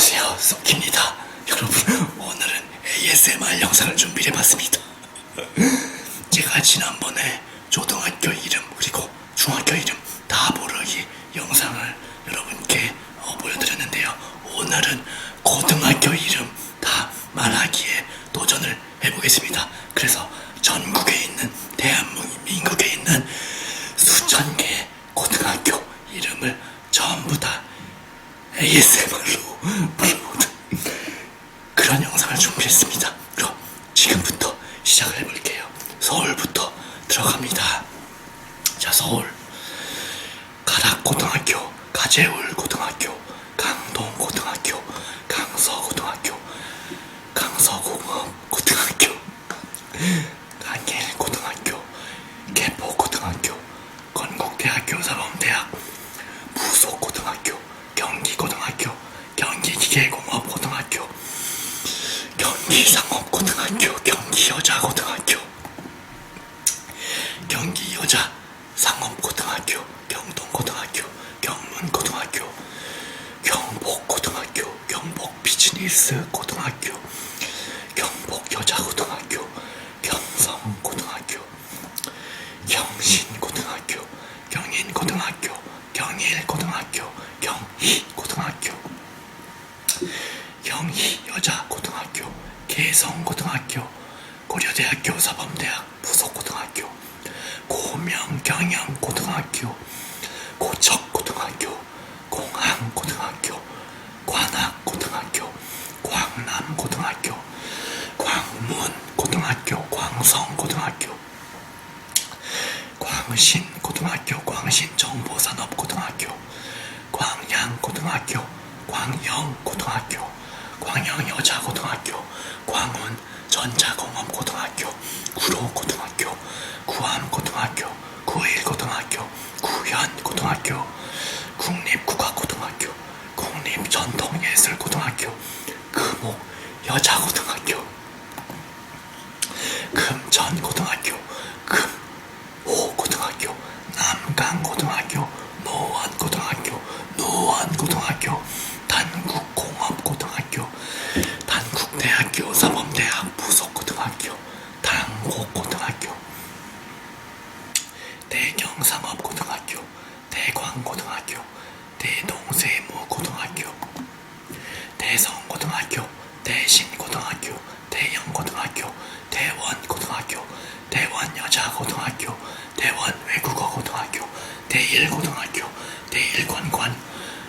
안녕하세요, 썩입니다. 여러분, 오늘은 ASMR 영상을 준비해봤습니다. 제가 지난번에 초등학교 이름 그리고 중학교 이름 다 모르기 영상을 여러분께 보여드렸는데요. 오늘은 고등학교 이름 다 말하기에 도전을 해보겠습니다. 그래서 전국에 있는 대한민국에 있는 수천 개의 고등학교 이름을 전부 다 ASMR로 불러보는 그런 영상을 준비했습니다. 그럼 지금부터 시작을 해볼게요. 서울부터 들어갑니다. 자, 서울 가락고등학교, 가재울고등학교, 강동고등학교, 강서고등학교, 강서공업고등학교, 강일고등학교, 개포고등학교, 건국대학교 사범대학, 부속고등학교, 경기고등학교, 경기기계공업고등학교, 경기상업고등학교, 경기여자고등학교, 경기여자상업고등학교, 경동고등학교, 경문고등학교, 경복고등학교, 경복비즈니스고등학교, 경복여자고등학교, 경성고등학교, 경신고등학교, 경인고등학교, 경일고등학교, 경희고등학교, 경희여자고등학교, 개성고등학교, 고려대학교 사범대학 부속고등학교, 고명경영고등학교, 고척고등학교, 공항고등학교, 관악고등학교, 광남고등학교, 광문고등학교, 광성고등학교, 광신고등학교, 광신정보산업고등학교, 광양고등학교, 광영고등학교, 광영여자고등학교, 광운전자공업고등학교, 구로고등학교, 구암고등학교, 구일고등학교, 구현고등학교, 국립국악고등학교, 국립전통예술고등학교, 금옥여자고등학교, 금전고등학교, 금호고등학교, 남강고등학교, 노원고등학교, 노원고등학교, 단국공업고등학교, 단국대학교 사범대학 부속고등학교, 당곡고등학교, 대경상업고등학교, 대광고등학교, 대동세무고등학교, 대성고등학교, 대신고등학교, 대영고등학교, 대원고등학교, 대원여자고등학교, 대원외국어고등학교, 대일고등학교,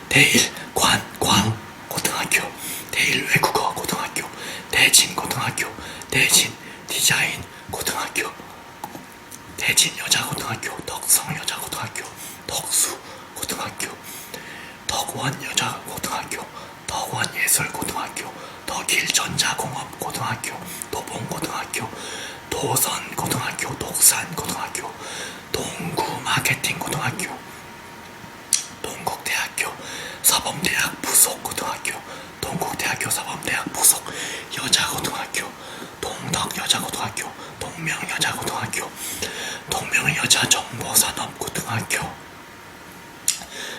대일관광고등학교, 대일외국어고등학교, 대진고등학교, 대진디자인고등학교, 대진여자고등학교, 덕성여자고등학교, 덕수고등학교, 덕원여자고등학교, 덕원예술고등학교, 덕일전자공업고등학교, 도봉고등학교, 도선고등학교, 독산고등학교, 동구마케팅고등학교, 동국대학교 사범대학 부속고등학교, 동국대학교 사범대학 부속 여자고등학교, 동덕여자고등학교, 동명여자고등학교, 동명여자정보산업고등학교,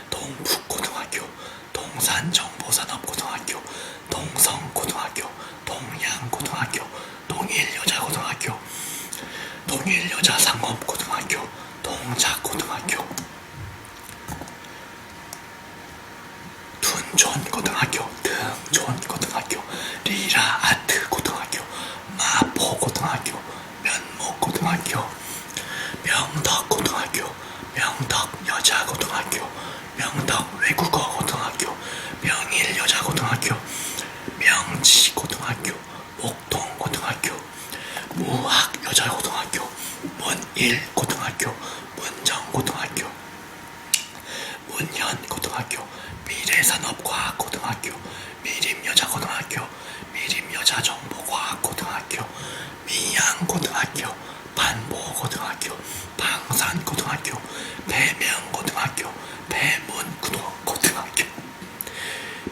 동북고등학교, 동산정보산업고등학교, 동성고등학교, 동양고등학교, 동일여자고등학교, 동일여자상업고등학교, 동작고등학교, 둔촌고등학교, 등촌고등학교, 리라아트고등학교, 마포고등학교, 면목고등학교, 명덕고등학교, 명덕여자고등학교, 명덕외국어고등학교, 명일여자고등학교, 명지고등학교, 목동고등학교, 무학여자고등학교, 문일고등학교, 문정고등학교, 문현고등학교, 미래산업과학고등학교, 미림여자고등학교, 미림여자정보과학고등학교, 미양고등학교, 반보고등학교, 방산고등학교, 배명고등학교, 배문고등학교,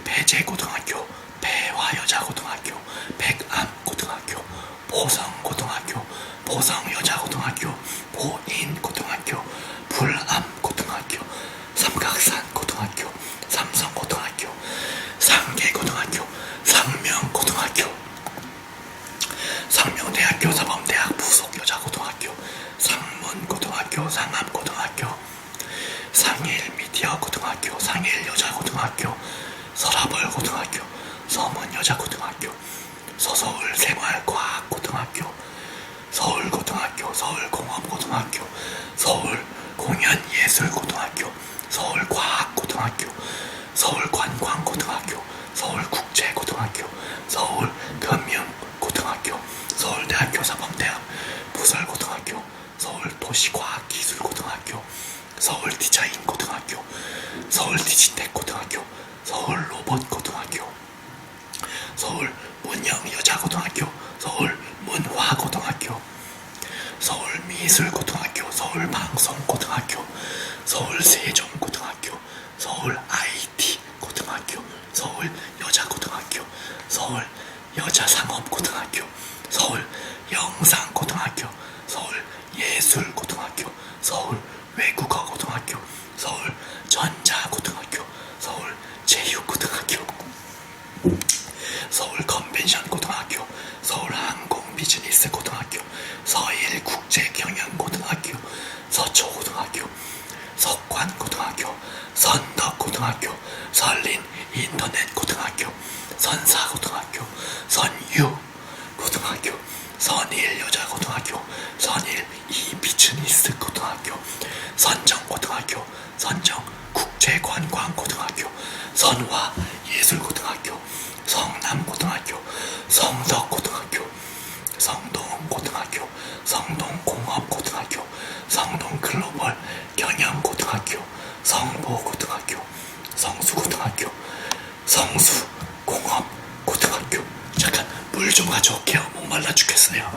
배제고등학교, 배화여자고등학교, 백암고등학교, 보성고등학교, 보성여자고등학교, 보인고등학교, 불암고등학교, 삼각산고등학교, 삼성고등학교, 상계 연계고등학교, 상명고등학교, 상명대학교 사범대학 부속 여자고등학교, 상문고등학교, 상암고등학교, 상일미디어고등학교, 상일여자고등학교, 서라벌고등학교, 서문여자고등학교, 서서울생활과학고등학교, 서울고등학교, 서울공업고등학교, 서울공연예술고등학교, 서울과학고등학교, 서울관광고등학교, 서울국제고등학교, 서울금융고등학교, 서울대학교 사범대학 부설고등학교, 서울도시과학기술고등학교, 서울디자인고등학교, 서울디지텍고등학교, 서울로봇고등학교, 서울문영여자고등학교, 서울문화고등학교, 서울미술고등학교, 서울방송고등학교, 서울세종고등학교, 서울IT고등학교, 서울여자고등학교, 서울여자상업고등학교, 서울영상고등학교, 서울예술고등학교, 서울외국어고등학교, 서울전자고등학교, 서울체육고등학교, 서울컨벤션고등학교, 서울항공비즈니스고등학교, 서일국제경영고등학교, 서초고등학교, 석관고등학교, 선덕고등학교, 설린인터넷고등학교, 선사고등학교, 선유고등학교, 선일여자고등학교, 선일이비즈니스고등학교, 선정고등학교, 선정국제관광고등학교, 선화예술고등학교, 성남고등학교, 성덕고등학교, 성동고등학교, 성동공업고등학교, 성동글로벌 경영고등학교, 성보고등학교, 성수고등학교, 성수공업고등학교. 잠깐 물 좀 가져올게요. 목말라 죽겠어요.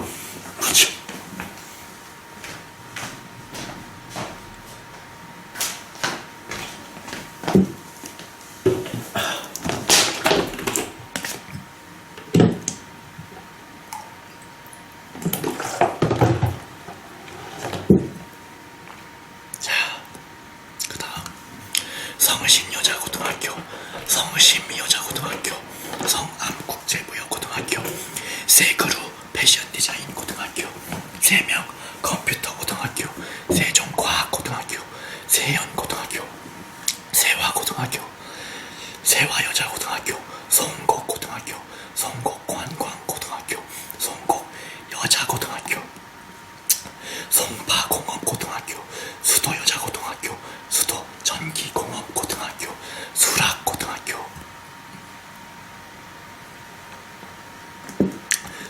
성신여자고등학교, 성심여자고등학교, 성암국제무역고등학교, 세그루 패션디자인고등학교, 세명 컴퓨터고등학교, 세종과학고등학교, 세연고등학교, 세화고등학교, 세화여자고등학교, 송곡고등학교, 송곡관광고등학교, 송곡여자고등학교, 송파공업고등학교, 수도여자고등학교, 수도전기공업고등학교, 수락고등학교,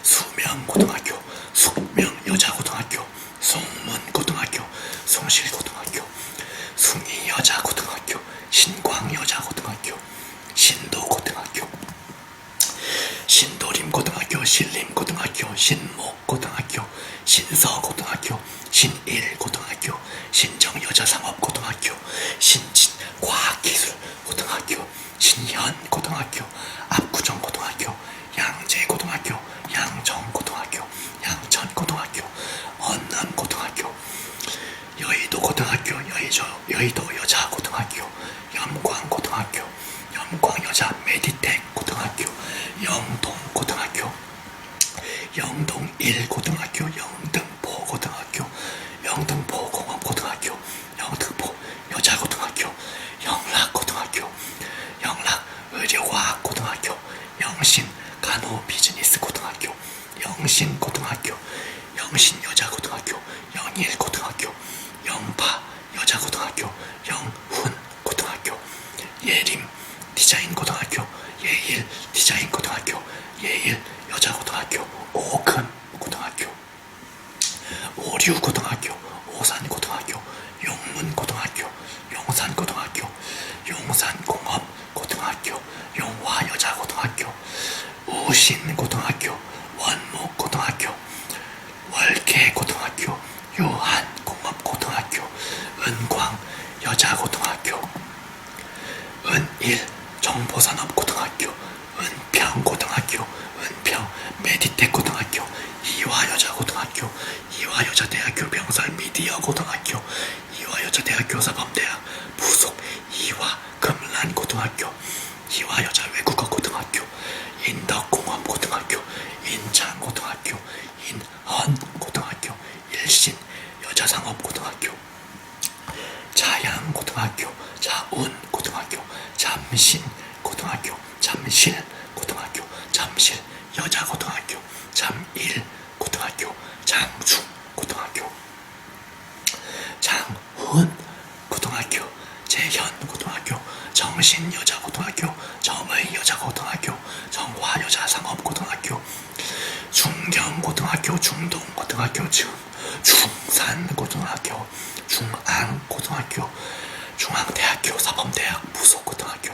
수명고등학교, 숙명여자고등학교, 숭문고등학교, 숭실고등학교, 숭이여자고등학교, 신광여자고등학교, 신도고등학교, 신도림고등학교, 신림고등학교, 신목고등학교, 신서고등학교, 신일고등학교, 신정여자상업고등학교, 신진과학기술고등학교, 신현고등학교, 압구정고등학교, 양재고등학교, 양정고등학교, 양천고등학교, 언남고등학교, 여의도고등학교, 여의도여자고등학교, 염광고등학교, 염광여자 메디텍고등학교, 영동고등학교, 영동1고등학교, 영등포고등학교, 영등포공업고등학교, 영등포여자고등학교, 영락고등학교, 영락의료과학고등학교, 영신간호비즈니스고등학교, 영신고등학교, 영신여자고등학교, 영일고등학교, 영파여자고등학교, 영훈고등학교, 예림디자인고등학교, 예일디자인고등학교, 예일여자고등학교, 오금고등학교, 오류고등학교, 오산고등학교, 용문고등학교, 용산고등학교, 용산공업고등학교, 용화여자고등학교, 우신고등학교, 원목고등학교, 월계고등학교, 유한공업고등학교, 은광여자고등학교, 은일정보산업고등학교, 은평고등학교, 은평메디텍고등학교, 이화여자고등학교, 이화여자대학교 병설미디어고등학교, 이화여자대학교 사범대학 부속 이화금란고등학교, 이화여자외국어고등학교, 잠실 고등학교, 잠실 여자고등학교, 잠일 고등학교, 장중 고등학교, 장훈 고등학교, 재현 고등학교, 정신 여자고등학교, 정의 여자고등학교, 정화 여자상업고등학교, 중경고등학교, 중동고등학교, 중산고등학교, 중앙고등학교, 중앙대학교, 사범대학, 부속고등학교,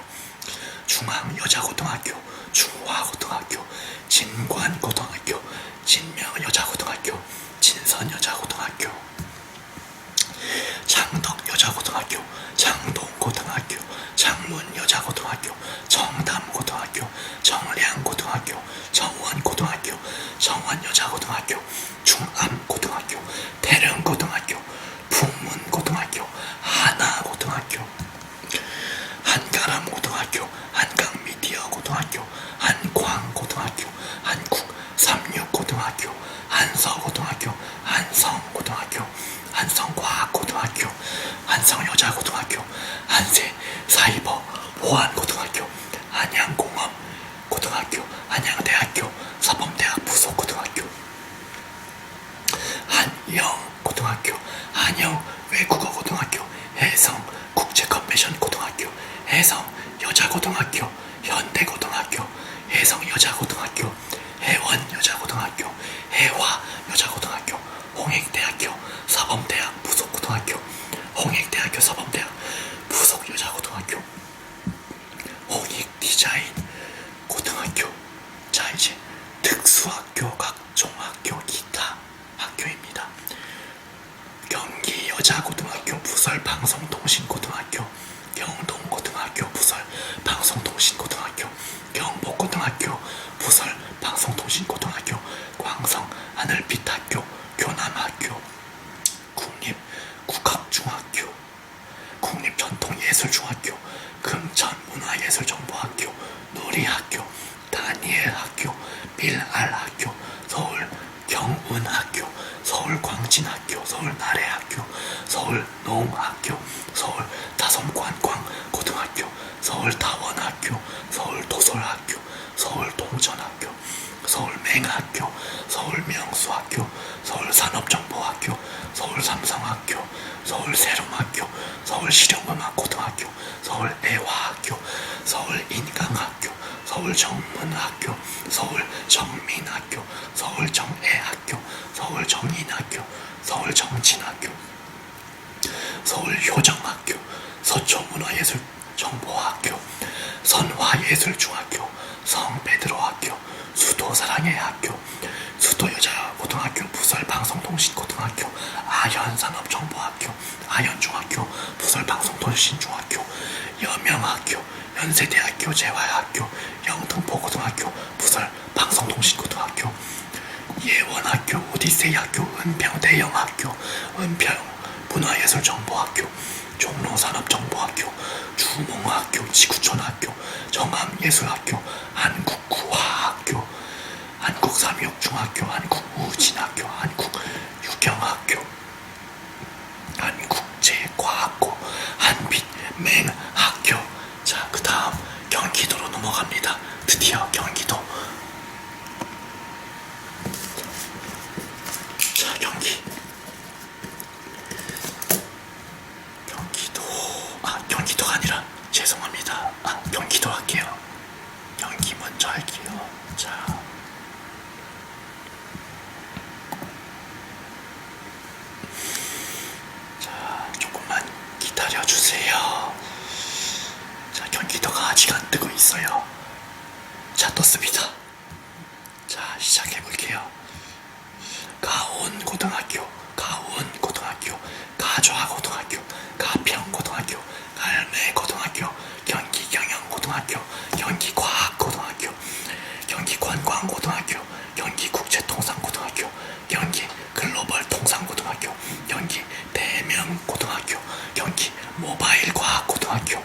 중앙여자고등학교, 중화고등학교, 진관고등학교, 진명여자고등학교, 진선여자고등학교, 창덕여자고등학교, 창동고등학교, 창문여자고등학교, 정담고등학교, 정량고등학교, 정원고등학교, 정원여자고등학교, 중암고등학교, 대령고등학교, 풍문고등학교, 하나고등학교, 한가람고등학교, 한강미디어고등학교, 한광고등학교, 한국삼육고등학교, 한서고등학교, 한성고등학교, 한성과학고등학교, 한성여자고등학교, 한세사이버 보안고등학교, 한양공업고등학교, 한양대학교, 사범대학 부속고등학교, 한영고등학교, 한영외국어고등학교, 해성국제컨벤션고등학교, 해성여자고등학교, 현대고등학교, 해성여자고등학교, 해원여자고등학교, 해화여자고등학교, 홍익대학교, 사범대학 부속고등학교, 홍익대학교 사범대학 부속여자고등학교, 홍익디자인고등학교. 자, 이제 특수학교, 각종 학교, 기타 학교입니다. 경기여자고등학교, 부설방송통신고등학교, 경동고등학교, 부설방송통신고등학교, 경복고등학교, 부설방송통신고등학교, 광성하늘빛학교, 교남학교, 국립국악중학교, 국립전통예술중학교, 금천문화예술정보학교, 누리학교, 다니엘학교, 밀알학교, 서울경운학교, 서울광진학교, 서울나래학교, 서울농학교, 서울다솜관광고등학교, 서울다원학교, 서울도솔학교, 서울동전학교, 서울맹학교, 서울명수학교, 서울산업정보학교, 서울삼성학교, 서울세lum학교, 서울실용음악고등학교, 서울애화학교, 서울인강학교, 서울정문학교, 서울정민학교, 서울정애학교, 서울정인학교, 서울정진학교, 서울효정학교, 서초문화예술정보학교, 선화예술중학교, 성베드로학교, 수도사랑의학교, 수도여자고등학교, 부설방송통신고등학교, 아현산업정보학교, 아현중학교, 부설방송통신중학교, 여명학교, 연세대학교, 재활학교, 영등포고등학교, 부설방송통신고등학교, 예원학교, 오디세이학교, 은평대영학교, 은평문화예술정보학교, 종로산업정보학교, 주몽학교, 지구촌학교, 정암예술학교, 한국구화학교, 한국삼육중학교, 한국우진학교, 한국유경학교, 한국제과학고, 한빛맹학교. 자, 그 다음 경기도로 넘어갑니다. 드디어 경기도. 자, 경기도가 아니라 죄송합니다. 경기도 할게요. 경기 먼저 할게요. 자, 조금만 기다려주세요. 자, 경기도가 아직 안 뜨고 있어요. 자, 떴습니다. 자, 시작해볼게요. 가온고등학교, 가좌고등학교, 가평고등학교, 갈매고등학교, 경기경영고등학교, 경기과학고등학교, 경기관광고등학교, 경기국제통상고등학교, 경기글로벌통상고등학교, 경기대명고등학교, 경기모바일과학고등학교,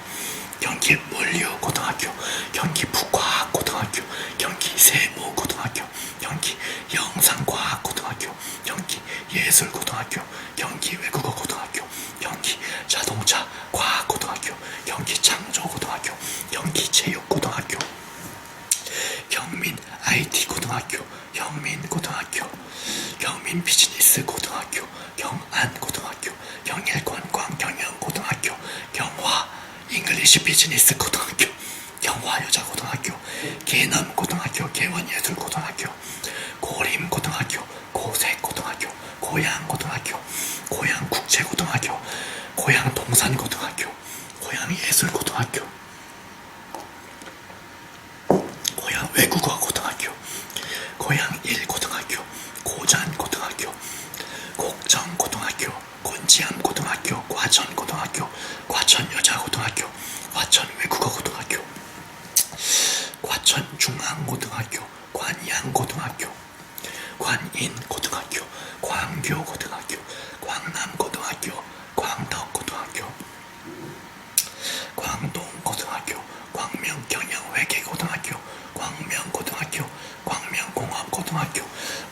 경기물류고등학교, 경기북과학고등학교, 경기세무고등학교, 경기영상과학고등학교, 경기예술고등학교, 경기외국어고등학교, 경기 경인 비즈니스 고등학교, 경안고등학교, 경일관광 경영고등학교, 경화 잉글리시 비즈니스 고등학교, 경화 여자고등학교, 계남고등학교, 계원예술고등학교, 고림고등학교, 고색고등학교, 고양고등학교, 고양국제고등학교, 고양동산고등학교, 고양예술고등학교, 고양외국어고등학교, 고양일고등학교, 고잔고등학교, 곡정고등학교, 곤지암고등학교, 과천고등학교, 과천여자고등학교, 과천외국어고등학교, 과천중앙고등학교, 관양고등학교, 관인고등학교, 광교고등학교, 광남고등학교, 광덕고등학교, 광동고등학교, 광명경영회계고등학교, 광명고등학교, 광명공업고등학교,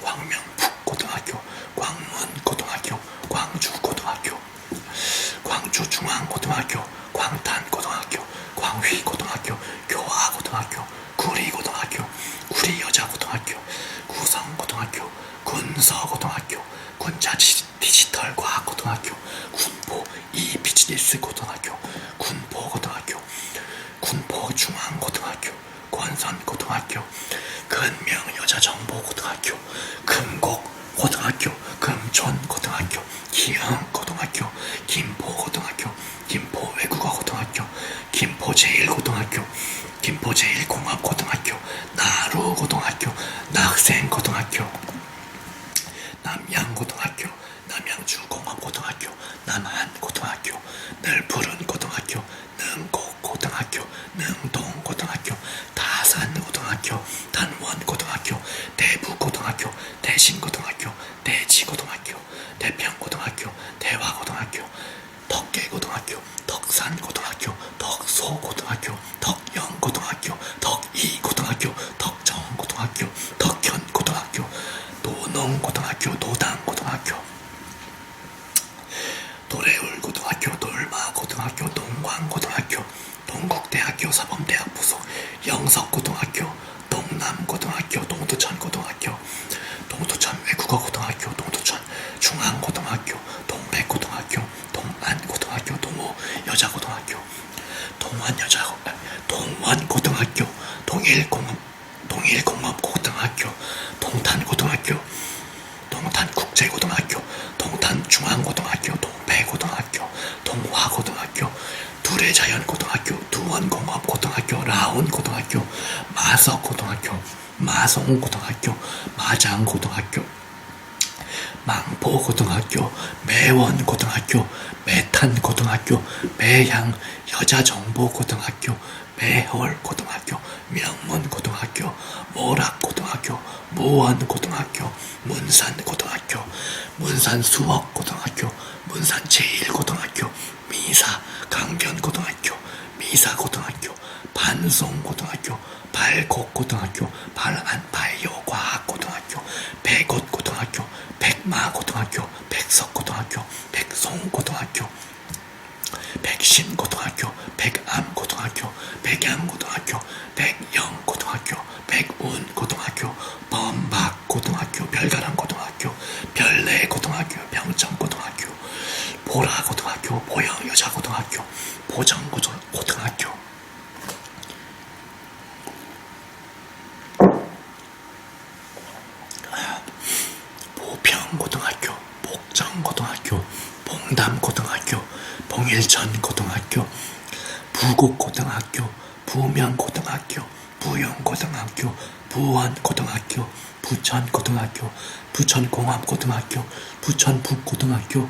광명북고등학교, 광문고등학교, 광주고등학교, 광주중앙고등학교, 광탄고등학교, 광휘고등학교, 교화고등학교, 구리고등학교, 구리여자고등학교, 구성고등학교, 군서고등학교, 군자디지털과학고등학교, 군포 이비즈니스고등학교, 군포고등학교, 군포중앙고등학교, 권선고등학교, 근명여자정보고등학교, 금곡고등학교, 금촌고등학교, 기흥고등학교, 김포고등학교, 김포외국어고등학교, 김포제일고등학교, 김포제일공업고등학교, 나루고등학교, 낙생고등학교, 남양고등학교, 남양주공업고등학교, 남한고등학교, 늘푸른고등학교, 능곡고등학교, 능동고등학교, 다산고등학교, 단원고등학교, 대부고등학교, 대신고등학교, 대지고등학교, 대평고등학교, 대화고등학교, 덕계고등학교, 덕산고등학교, 덕소고등학교, 덕영고등학교, 덕이고등학교, 덕정고등학교, 덕현고등학교, 노농고등학교, 노당고등학교, 노래울고등학교, 놀마고등학교, 동광고등학교, 동국대학교, 사범대학 부속, 영석고등학교, 동남고등학교, 동두천고등학교, 동두천 외국어고등학교, 동두천 중앙고등학교, 동백고등학교, 동안고등학교, 동호 여자고등학교, 동원고등학교, 동일공업고등학교, 동탄고등학교, 동탄국제고등학교, 동탄중앙고등학교, 동배고등학교, 동화고등학교, 두레자연고등학교, 두원공업고등학교, 라온고등학교, 마석고등학교, 마송고등학교, 마장고등학교, 망포고등학교, 매원고등학교, 매탄고등학교, 매양 여자정보고등학교, 매홀고등학교, 명문고등학교, 모락고등학교, 모원고등학교, 문산고등학교, 문산수업고등학교, 문산제일고등학교, 미사 강변고등학교, 미사고등학교, 반송고등학교, 발곡고등학교, 발안바이오과학고등학교, 백옷고등학교, 백마고등학교, 백석고등학교, 백송고등학교, 백신고등학교, 백암고등학교, 백양고등학교, 백영고등학교, 백운고등학교, 범박고등학교, 별가랑고등학교, 별내고등학교, 병정고등학교, 보라고등학교, 보영여자고등학교, 보정고등학교, 보평고등학교, 복정고등학교, 봉담고등학교, 봉일천고등학교, 부곡고등학교, 부명고등학교, 부영고등학교, 부원고등학교, 부천고등학교, 부천공업고등학교, 부천북고등학교,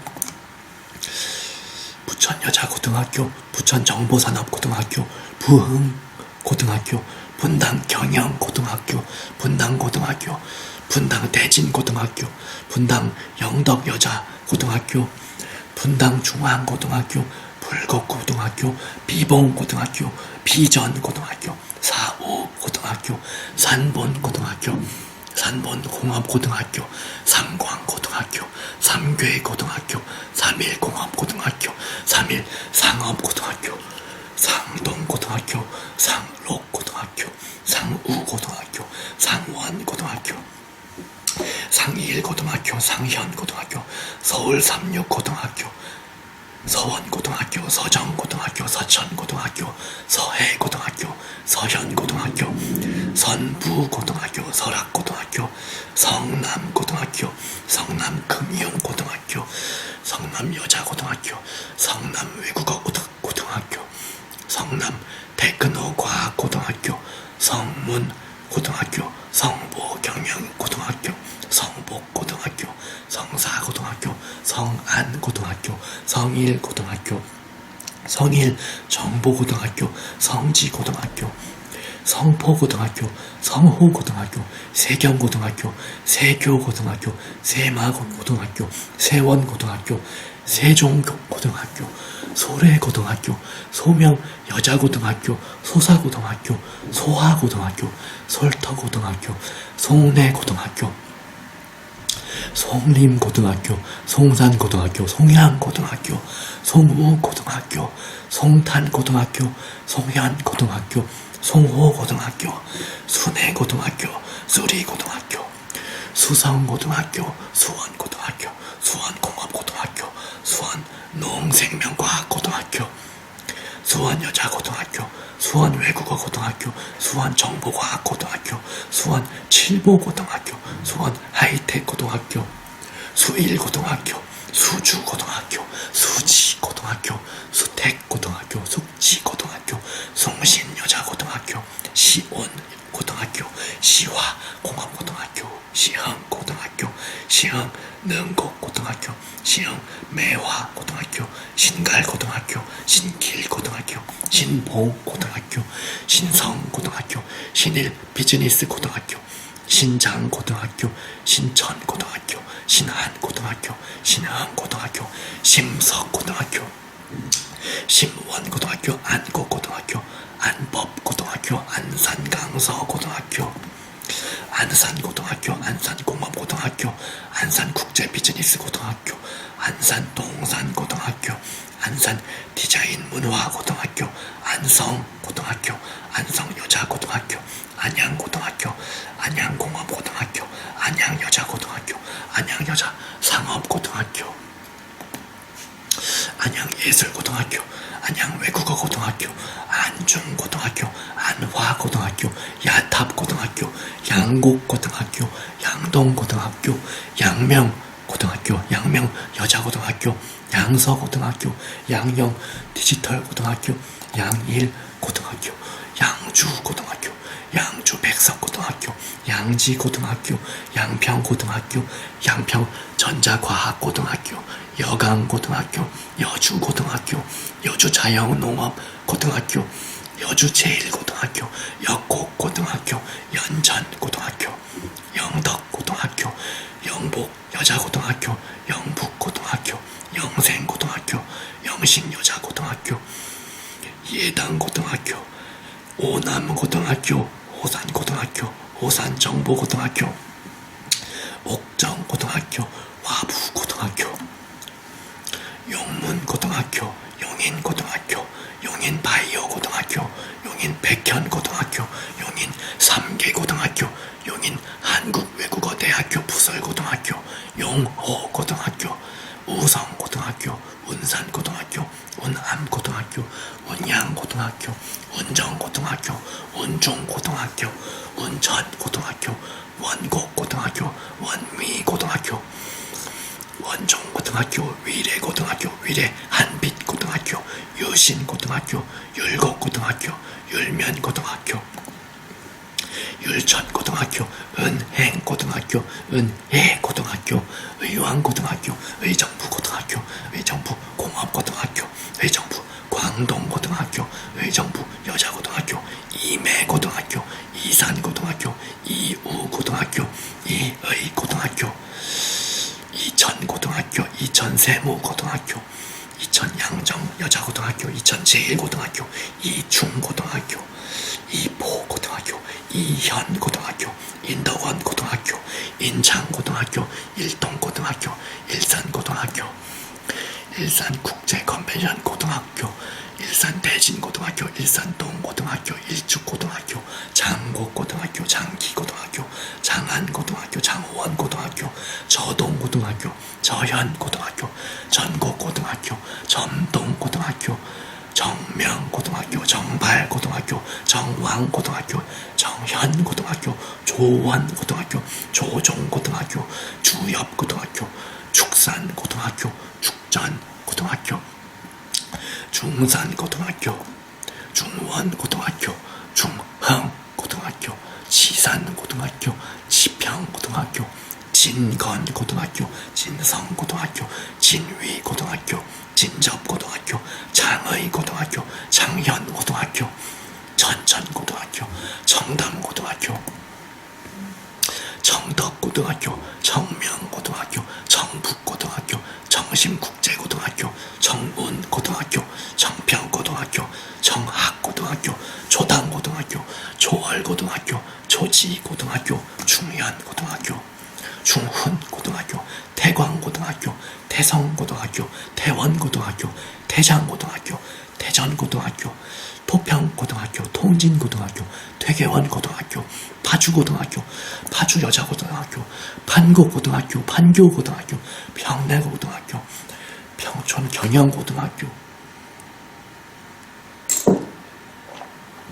부천여자고등학교, 부천정보산업고등학교, 부흥고등학교, 분당경영고등학교, 분당고등학교, 분당대진고등학교, 분당영덕여자고등학교, 분당중앙고등학교, 불곡고등학교, 비봉고등학교, 비전고등학교, 사오고등학교, 산본고등학교, 산본공업고등학교, 삼광고등학교, 삼괴고등학교, 삼일공업고등학교, 삼일상업고등학교, 상동고등학교, 상록고등학교, 상우고등학교, 상원고등학교, 상일고등학교, 상현고등학교, 서울삼육고등학교, 서원고등학교, 서정고등학교, 서천고등학교, 서해고등학교, 서현고등학교, 선부고등학교, 설악고등학교, 성남고등학교, 성남금융고등학교, 성남여자고등학교, 성남외국어고등학교, 성남테크노과학고등학교, 성문고등학교, 성보경영고등학교, 성복고등학교, 성사고등학교, 성안고등학교, 성일고등학교, 성일정보고등학교, 성지고등학교, 성포고등학교, 성호고등학교, 세경고등학교, 세교고등학교, 세마고등학교, 세원고등학교, 세종고등학교, 소래고등학교, 소명여자고등학교, 소사고등학교, 소하고등학교, 솔터고등학교, 송내고등학교, 송림고등학교, 송산고등학교, 송양고등학교, 송우고등학교, 송탄고등학교, 송현고등학교, 송호고등학교, 순회고등학교, 수리고등학교, 수성고등학교, 수원고등학교, 수원공업고등학교, 수원농생명과학고등학교, 수원여자고등학교, 수원외국어고등학교, 수원정보과학고등학교, 수원칠보고등학교, 수원하이텍고등학교, 수일고등학교, 수주고등학교, 수지고등학교, 수택고등학교, 숙지고등학교, 송신여자고등학교, 시온고등학교, 시화공업고등학교, 시흥고등학교, 시흥능곡고등학교, 시흥매화고등학교, 신갈고등학교, 신길고등학교, 신봉고등학교, 신성고등학교, 신일비즈니스고등학교, 신장고등학교, 신천고등학교, 신한고등학교, 신흥고등학교, 심석고등학교, 심원고등학교, 안고고등학교, 안법고등학교, 안산강서고등학교, 안산고등학교, 안산공업고등학교, 안산국제비즈니스고등학교, 안산동산고등학교, 안산디자인문화고등학교, 안성고등학교, 안성여자고등학교, 안양고등학교, 안양공업고등학교, 안양여자고등학교, 안양여자상업고등학교, 안양예술고등학교, 안양외국어고등학교, 안중고등학교, 안화고등학교, 야탑고등학교, 양곡고등학교, 양동고등학교, 양명고등학교, 양명여자고등학교, 양서고등학교, 양영디지털고등학교, 양일고등학교, 양주고등학교, 양주백석고등학교, 양지고등학교, 양평고등학교, 양평전자과학고등학교, 여강고등학교, 여주고등학교, 여주자영농업고등학교, 여주제일고등학교, 역곡고등학교, 연전고등학교, 영덕고등학교, 영복여자고등학교, 영북고등학교, 영생고등학교, 영신여자고등학교, 예당고등학교, 오남고등학교, 오산고등학교, 오산정보고등학교, 옥정고등학교, 와부고등학교, 용문고등학교, 용인고등학교, 용인바이오고등학교, 용인백현고등학교, 용인삼계고등학교, 용인한국외국어대학교 부설고등학교, 용호고등학교, 우성고등학교, 운산고등학교, 운암고등학교, 운양고등학교, 운정고등학교, 운중고등학교, 운천고등학교, 원곡고등학교, 원미고등학교, 원종고등학교, 위례고등학교, 위례한빛고등학교, 유신고등학교, 율곡고등학교, 율면고등학교, 율천고등학교, 은행고등학교, 은혜고등학교, 의왕고등학교, 의정부고등학교, 의정부공업고등학교, 의정부 광동고등학교, 의정부 여자고등학교, 이매고등학교, 이산고등학교, 이우고등학교, 이의고등학교, 이천고등학교, 이천세무고등학교, 이천양정여자고등학교, 이천제일고등학교, 이중고등학교, 이포고등학교, 이현고등학교, 인덕원고등학교, 인창고등학교, 일동고등학교, 일산고등학교, 일산국제컨벤션고등학교, 일산대진고등학교, 일산동고등학교, 일축고등학교, 장곡고등학교, 장기고등학교, 장안고등학교, 장호원고등학교, 서현고등학교, 전국고등학교, 점동고등학교, 정명고등학교, 정발고등학교, 정왕고등학교, 정현고등학교, 조원고등학교, 조종고등학교, 주엽고등학교, 축산고등학교, 축전고등학교, 중산고등학교, 중원고등학교, 중흥고등학교, 지산고등학교, 지평고등학교, 진건고등학교, 진성고등학교, 진위고등학교, 진접고등학교, 장의고등학교, 장현고등학교, 전천고등학교, 청담고등학교, 청덕고등학교, 청명고등학교, 청북고등학교, 청심국제고등학교, 청운고등학교, 청평고등학교, 청학고등학교, 초당고등학교, 초월고등학교, 초지고등학교, 중현고등학교, 중훈고등학교, 태광고등학교, 태성고등학교, 태원고등학교, 태장고등학교, 대전고등학교, 토평고등학교, 통진고등학교, 퇴계원고등학교, 파주고등학교, 파주여자고등학교, 판고고등학교, 판교고등학교, 평내고등학교, 평촌경영고등학교,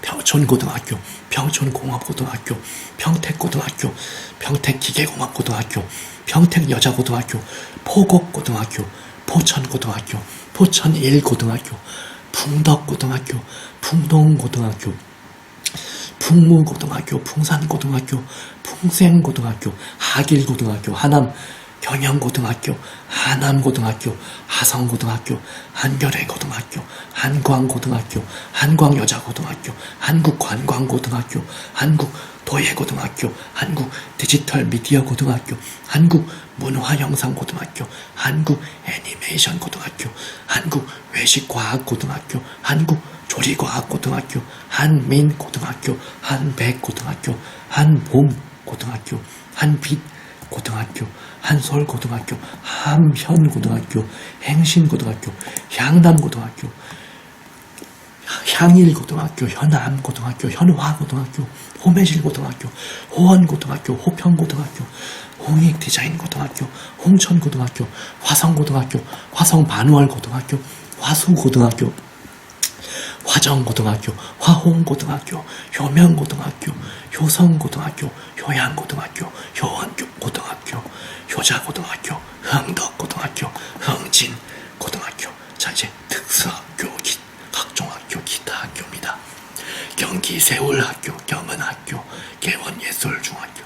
평촌고등학교, 평촌공업고등학교, 평택고등학교, 평택기계공업고등학교, 평택여자고등학교, 포곡고등학교, 포천고등학교, 포천1고등학교, 풍덕고등학교, 풍동고등학교, 풍무고등학교, 풍산고등학교, 풍생고등학교, 하길고등학교, 하남 경영고등학교, 하남고등학교, 하성고등학교, 한겨레고등학교, 한광고등학교, 한광여자고등학교, 한국관광고등학교, 한국도예고등학교, 한국디지털미디어고등학교, 한국문화영상고등학교, 한국애니메이션고등학교, 한국외식과학고등학교, 한국조리과학고등학교, 한민고등학교, 한백고등학교, 한봄고등학교, 한빛고등학교, 한솔고등학교, 함현고등학교, 행신고등학교, 향남고등학교, 향일고등학교, 현암고등학교, 현화고등학교, 호매실고등학교, 호원고등학교, 호평고등학교, 홍익디자인고등학교, 홍천고등학교, 화성고등학교, 화성반월고등학교, 화수고등학교, 화정고등학교, 화홍고등학교, 효명고등학교, 효성고등학교, 효양고등학교, 효원고등학교, 효자고등학교, 흥덕고등학교, 흥진고등학교. 자, 이제 특수학교, 각종학교, 기타 학교입니다. 경기 세울학교, 경은학교, 개원예술중학교,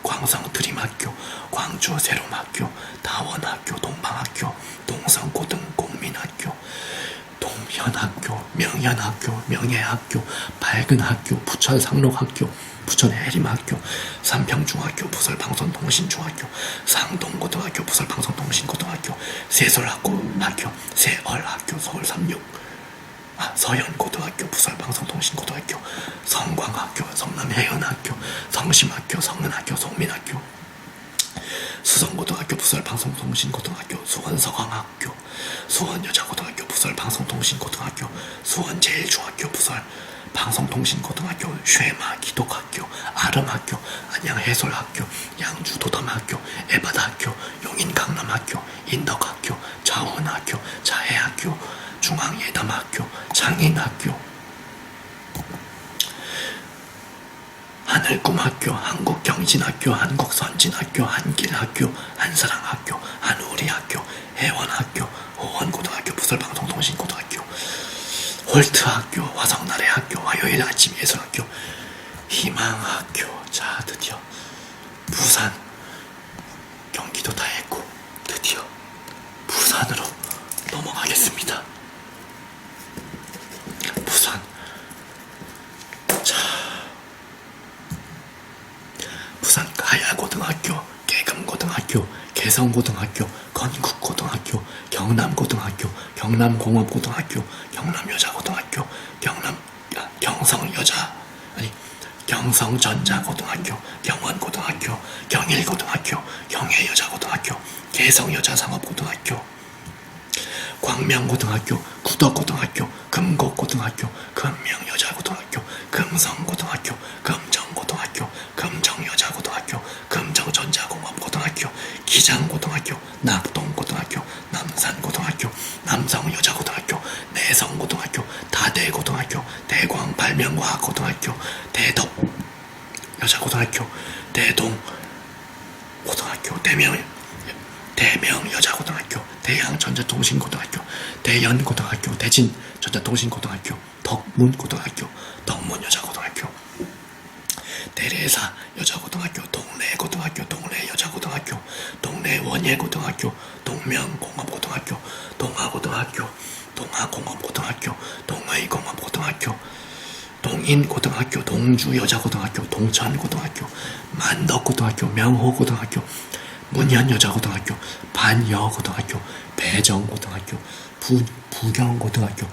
광성드림학교, 광주세롬학교, 다원학교, 동방학교, 동성고등공민학교, 동현학교, 명현학교, 명예학교, 밝은학교, 부천상록학교, 부천해림학교, 삼평중학교, 부설방송통신중학교, 상동고등학교, 부설방송통신고등학교, 세설학교, 세얼학교, 서울삼육, 서현고등학교, 부설방송통신고등학교, 성광학교, 성남해연학교, 성심학교, 성은학교, 송민학교, 수성고등학교, 부설방송통신고등학교, 수원서광학교, 수원여자고등학교, 부설방송통신고등학교, 수원제일중학교, 부설방송통신고등학교, 쉐마기독학교, 아름학교, 안양해솔학교, 양주도담학교, 에바다학교, 용인강남학교, 인덕학교, 자훈학교, 자해학교, 중앙예담학교, 장인학교, 하늘꿈학교, 한국경진학교, 한국선진학교, 한길학교, 한사랑학교, 한우리학교, 해원학교, 호원고등학교, 부설방송통신고등학교, 홀트학교, 화성나래학교, 화요일 아침 예술학교, 희망학교. 자, 드디어 부산, 경기도 다 했고 드디어 부산으로 넘어가겠습니다. 부산. 자, 부산 가야고등학교, 깨금고등학교, 개성고등학교, 건국고등학교, 경남고등학교, 경남공업고등학교, 경남여자고등학교, 경성전자고등학교, 경원고등학교, 경일고등학교, 경해여자고등학교, 개성여자상업고등학교, 광명고등학교, 구덕고등학교, 금곡고등학교, 금명여자고등학교, 금성고등학교, 금정고등학교, 금정여자고등학교, 금정전자공업고등학교, 기장고등학교, 여자고등학교, 대동 고등학교, 대명 여자고등학교, 대양 전자통신고등학교, 대연고등학교, 대진 전자통신고등학교, 덕문고등학교, 덕문 여자고등학교, 대례사 여자고등학교, 동래고등학교, 동래 여자고등학교, 동래 원예고등학교, 동명공업고등학교, 동아고등학교, 동아공업고등학교, 동의공업고등학교, 동인고등학교, 동주여자고등학교, 동천고등학교, 만덕고등학교, 명호고등학교, 문현여자고등학교, 반여고등학교, 배정고등학교, 부경고등학교,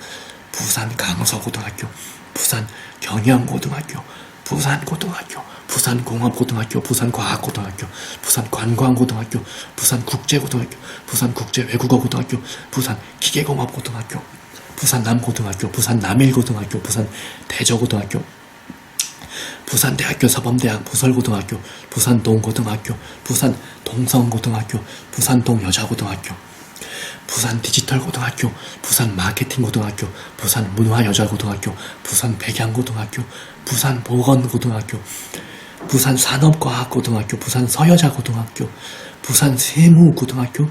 부산강서고등학교, 부산경영고등학교, 부산고등학교, 부산공업고등학교, 부산과학고등학교, 부산관광고등학교, 부산국제고등학교, 부산국제외국어고등학교, 부산기계공업고등학교, 부산남고등학교, 부산남일고등학교, 부산대저고등학교, 부산대학교 사범대학 부설고등학교, 부산동고등학교, 부산동성고등학교, 부산동여자고등학교, 부산디지털고등학교, 부산마케팅고등학교, 부산문화여자고등학교, 부산백양고등학교, 부산보건고등학교, 부산산업과학고등학교, 부산서여자고등학교, 부산세무고등학교,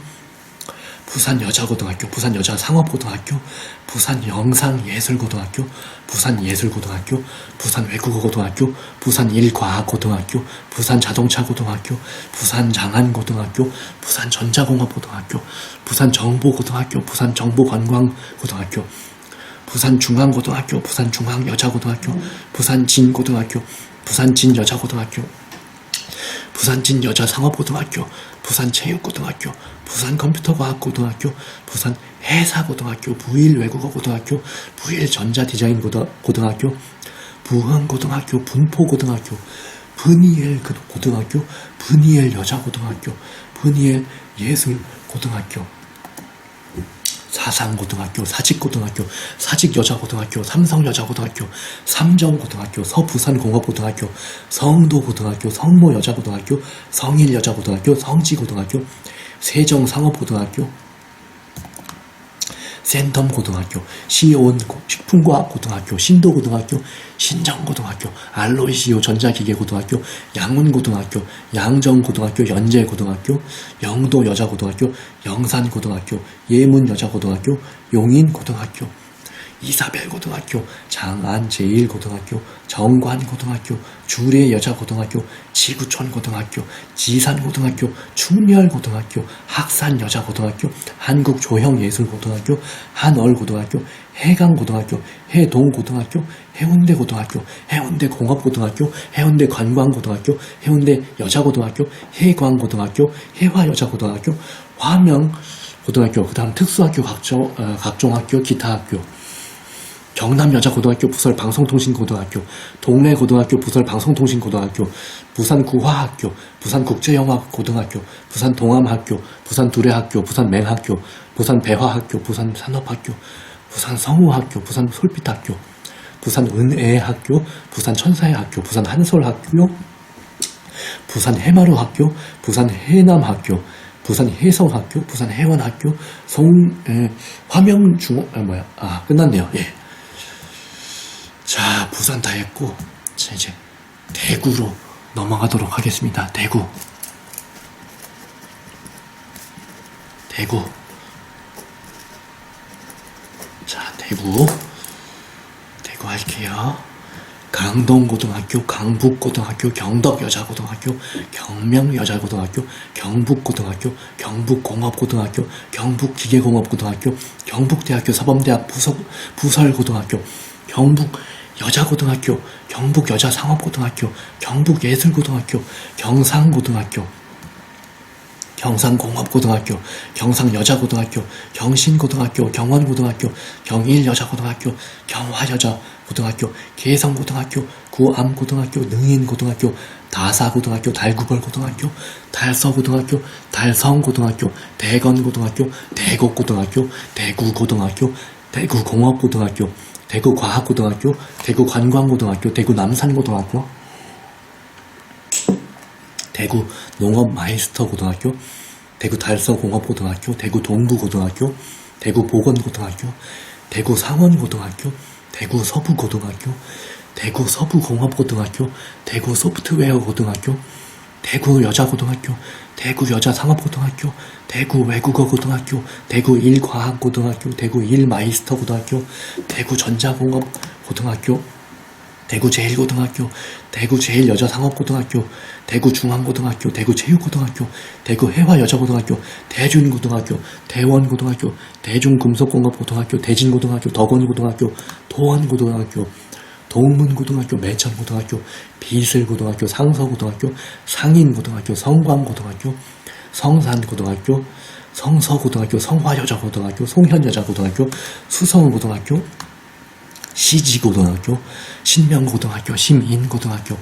부산여자고등학교, 부산여자상업고등학교, 부산영상예술고등학교, 부산예술고등학교, 부산외국어고등학교, 부산일과학고등학교, 부산자동차고등학교, 부산장안고등학교, 부산전자공업고등학교, 부산정보고등학교, 부산정보관광고등학교, 부산중앙고등학교, 부산중앙여자고등학교, 부산진고등학교, 부산진여자고등학교, 부산진여자상업고등학교, 부산체육고등학교, 부산컴퓨터과학고등학교, 부산해사고등학교, 부일외국어고등학교, 부일전자디자인고등학교, 부흥고등학교, 분포고등학교, 분이엘고등학교, 분이엘여자고등학교, 분이엘예술고등학교, 사상고등학교, 사직고등학교, 사직여자고등학교, 삼성여자고등학교, 삼정고등학교, 서부산공업고등학교, 성도고등학교, 성모여자고등학교, 성일여자고등학교, 성지고등학교, 세정상업고등학교, 센텀고등학교, 시온식품과학고등학교, 신도고등학교, 신정고등학교, 알로이시오 전자기계고등학교, 양운고등학교, 양정고등학교, 연제고등학교, 영도여자고등학교, 영산고등학교, 예문여자고등학교, 용인고등학교, 이사벨고등학교, 장안제일고등학교, 정관고등학교, 주례여자고등학교, 지구촌고등학교, 지산고등학교, 충렬고등학교, 학산여자고등학교, 한국조형예술고등학교, 한얼고등학교, 해강고등학교, 해동고등학교, 해운대고등학교, 해운대공업고등학교, 해운대관광고등학교, 해운대여자고등학교, 해광고등학교, 해화여자고등학교, 화명고등학교, 그 다음 특수학교, 각종학교, 기타학교, 경남여자고등학교, 부설방송통신고등학교, 동래고등학교, 부설방송통신고등학교, 부산구화학교, 부산국제영화고등학교, 부산동암학교, 부산두레학교, 부산맹학교, 부산배화학교, 부산산업학교, 부산성우학교, 부산솔빛학교, 부산은혜학교, 부산천사의학교, 부산한솔학교, 부산해마루학교, 부산해남학교, 부산해성학교, 부산해원학교, 끝났네요. 예. 자, 부산 다 했고, 자, 이제 대구로 넘어가도록 하겠습니다. 대구. 자, 대구 할게요. 강동고등학교, 강북고등학교, 경덕여자고등학교, 경명여자고등학교, 경북고등학교, 경북공업고등학교, 경북기계공업고등학교, 경북대학교 사범대학 부설고등학교, 경북여자고등학교, 경북여자상업고등학교, 경북예술고등학교, 경상고등학교, 경상공업고등학교, 경상여자고등학교, 경신고등학교, 경원고등학교, 경일여자고등학교, 경화여자고등학교, 개성고등학교, 구암고등학교, 능인고등학교, 다사고등학교, 달구벌고등학교, 달서고등학교, 달성고등학교, 대건고등학교, 대곡고등학교, 대구고등학교, 대구공업고등학교, 대구과학고등학교, 대구관광고등학교, 대구남산고등학교, 대구 농업마이스터고등학교, 대구 달서공업고등학교, 대구 동부고등학교, 대구 보건고등학교, 대구 상원고등학교, 대구 서부고등학교, 대구 서부공업고등학교, 대구 소프트웨어고등학교, 대구 여자고등학교, 대구 여자상업고등학교, 대구 외국어고등학교, 대구 일과학고등학교, 대구 일마이스터고등학교, 대구 전자공업고등학교, 대구 제일고등학교, 대구 제일여자상업고등학교, 대구 중앙고등학교, 대구 체육고등학교, 대구 해화여자고등학교, 대준고등학교, 대원고등학교, 대중금속공업고등학교, 대진고등학교, 덕원고등학교, 도원고등학교, 동문고등학교, 매천고등학교, 비슬고등학교, 상서고등학교, 상인고등학교, 성광고등학교, 성산고등학교, 성서고등학교, 성화여자고등학교, 송현여자고등학교, 수성고등학교, 시지고등학교, 신명고등학교, 심인고등학교,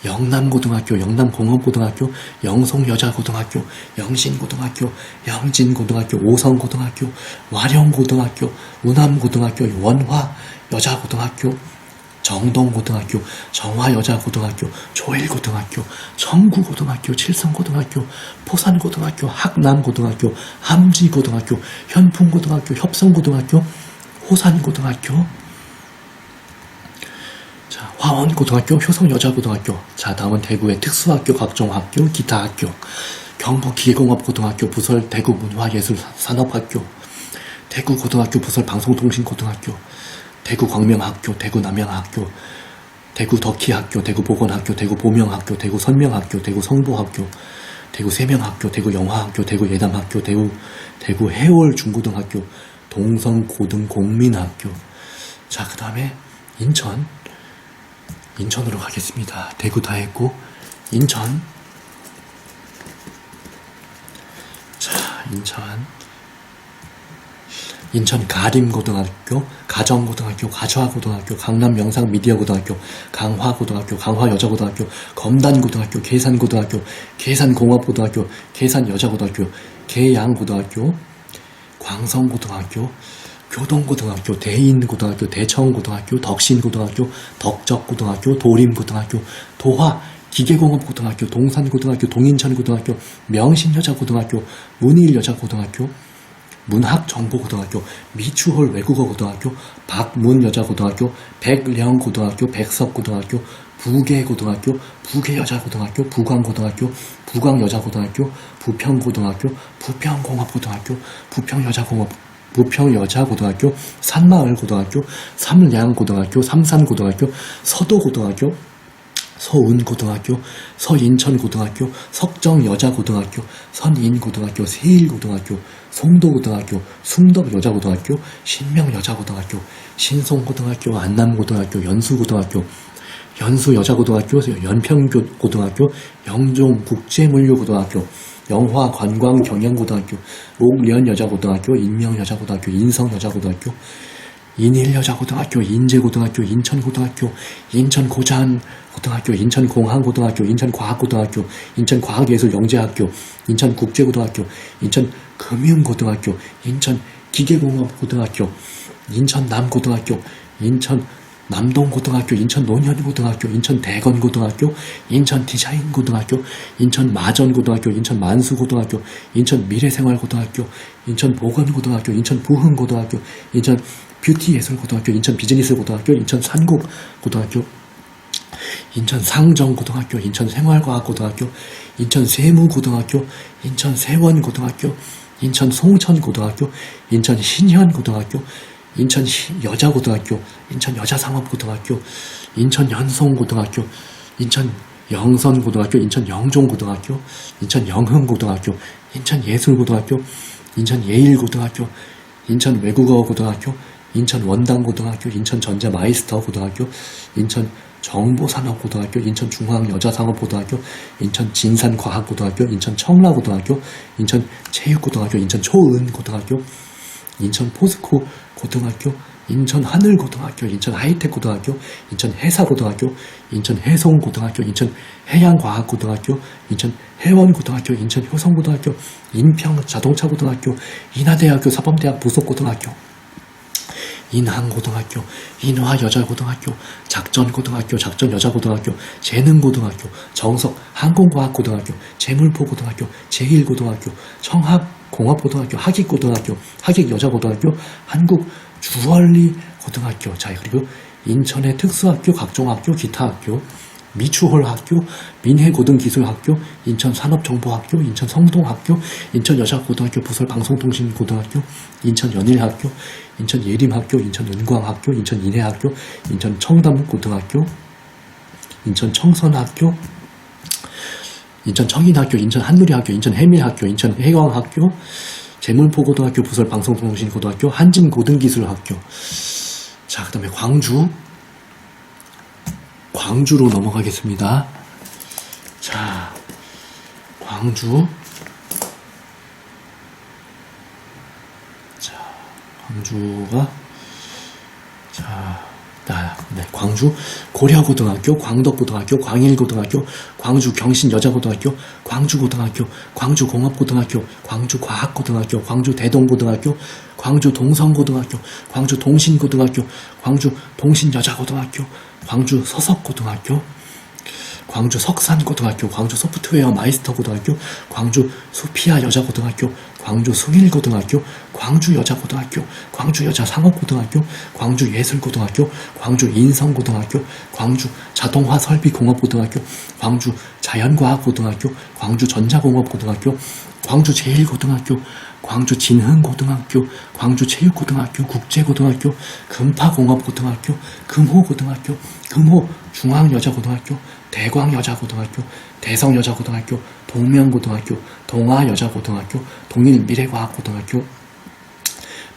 영남고등학교, 영남공업고등학교, 영송여자고등학교, 영신고등학교, 영진고등학교, 오성고등학교, 와령고등학교, 우남고등학교, 원화여자고등학교, 정동고등학교, 정화여자고등학교, 조일고등학교, 청구고등학교, 칠성고등학교, 포산고등학교, 학남고등학교, 함지고등학교, 현풍고등학교, 협성고등학교, 호산고등학교, 자, 화원고등학교, 효성여자고등학교. 자, 다음은 대구의 특수학교, 각종학교, 기타학교, 경북기계공업고등학교, 부설 대구문화예술산업학교, 대구고등학교, 부설 방송통신고등학교, 대구 광명학교, 대구 남양학교, 대구 덕희학교, 대구 보건학교, 대구 보명학교, 대구 선명학교, 대구 성보학교, 대구 세명학교, 대구 영화학교, 대구 예담학교, 대구 해월중고등학교, 동성고등공민학교. 자, 그 다음에 인천으로 가겠습니다. 대구 다 했고, 인천 가림고등학교, 가정고등학교, 가저하고등학교, 강남영상미디어고등학교, 강화고등학교, 강화여자고등학교, 검단고등학교, 계산고등학교, 계산공업고등학교, 계산여자고등학교, 계양고등학교, 광성고등학교, 교동고등학교, 대인고등학교, 대청고등학교, 덕신고등학교, 덕적고등학교, 도림고등학교, 도화 기계공업고등학교, 동산고등학교, 동인천고등학교, 명신여자고등학교, 문일여자고등학교, 문학정보고등학교, 미추홀 외국어고등학교, 박문여자고등학교, 백령고등학교, 백석고등학교, 부계고등학교, 부계여자고등학교, 부광고등학교, 부광여자고등학교, 부평고등학교, 부평공업고등학교, 부평여자고등학교, 산마을고등학교, 삼량고등학교, 삼산고등학교, 서도고등학교, 서운고등학교, 서인천고등학교, 석정여자고등학교, 선인고등학교, 세일고등학교, 송도고등학교, 숭덕여자고등학교, 신명여자고등학교, 신송고등학교, 안남고등학교, 연수고등학교, 연수여자고등학교, 연평고등학교, 영종국제물류고등학교, 영화관광경영고등학교, 옥련여자고등학교, 인명여자고등학교, 인성여자고등학교, 인일여자고등학교, 인제고등학교, 인천고등학교, 인천고잔고등학교, 인천공항고등학교, 인천과학고등학교, 인천과학예술영재학교, 인천국제고등학교, 인천금융고등학교, 인천기계공업고등학교, 인천남고등학교, 인천남동고등학교, 인천노년고등학교, 인천대건고등학교, 인천디자인고등학교, 인천마전고등학교, 인천만수고등학교, 인천미래생활고등학교, 인천보건고등학교, 인천부흥고등학교, 인천뷰티예술고등학교, 인천비즈니스고등학교, 인천산고고등학교, 인천상정고등학교, 인천생활과학고등학교, 인천세무고등학교, 인천세원고등학교, 인천송천고등학교, 인천신현고등학교, 인천여자고등학교, 인천여자상업고등학교, 인천연송고등학교, 인천영선고등학교, 인천영종고등학교, 인천영흥고등학교, 인천예술고등학교, 인천예일고등학교, 인천외국어고등학교, 인천원당고등학교, 인천전자마이스터고등학교, 인천정보산업고등학교, 인천중앙여자상업고등학교, 인천진산과학고등학교, 인천청라고등학교, 인천체육고등학교, 인천초은고등학교, 인천포스코고등학교, 인천하늘고등학교, 인천하이텍고등학교, 인천해사고등학교, 인천해송고등학교, 인천해양과학고등학교, 인천해원고등학교, 인천효성고등학교, 인평자동차고등학교, 인하대학교, 사범대학 부속고등학교, 인항고등학교, 인화여자고등학교, 작전고등학교, 작전여자고등학교, 재능고등학교, 정석항공과학고등학교, 재물포고등학교, 제1고등학교, 청합공업고등학교, 하객고등학교, 하객여자고등학교, 한국주얼리고등학교. 자, 그리고 인천의 특수학교, 각종학교, 기타학교, 미추홀학교, 민해고등기술학교, 인천산업정보학교, 인천성동학교, 인천여자고등학교 부설방송통신고등학교, 인천연일학교, 인천예림학교, 인천은광학교, 인천인해학교, 인천청담고등학교, 인천청선학교, 인천청인학교, 인천한누리학교, 인천해밀학교, 인천해광학교, 제물포고등학교 부설방송통신고등학교, 한진고등기술학교. 자, 그 다음에 광주로 넘어가겠습니다. 자, 광주가, 광주 고려고등학교, 광덕고등학교, 광일고등학교, 광주 경신여자고등학교, 광주고등학교, 광주공업고등학교, 광주과학고등학교, 광주대동고등학교, 광주동성고등학교, 광주동신고등학교, 광주동신여자고등학교, 광주서석고등학교, 광주석산고등학교, 광주소프트웨어 마이스터고등학교, 광주소피아 여자고등학교, 광주숭일고등학교, 광주여자고등학교, 광주여자상업고등학교, 광주예술고등학교, 광주인성고등학교, 광주자동화설비공업고등학교, 광주자연과학고등학교, 광주전자공업고등학교, 광주제일고등학교, 광주진흥고등학교, 광주체육고등학교, 국제고등학교, 금파공업고등학교, 금호고등학교, 금호중앙여자고등학교, 대광여자고등학교, 대성여자고등학교, 동명고등학교, 동아여자고등학교, 동일미래과학고등학교,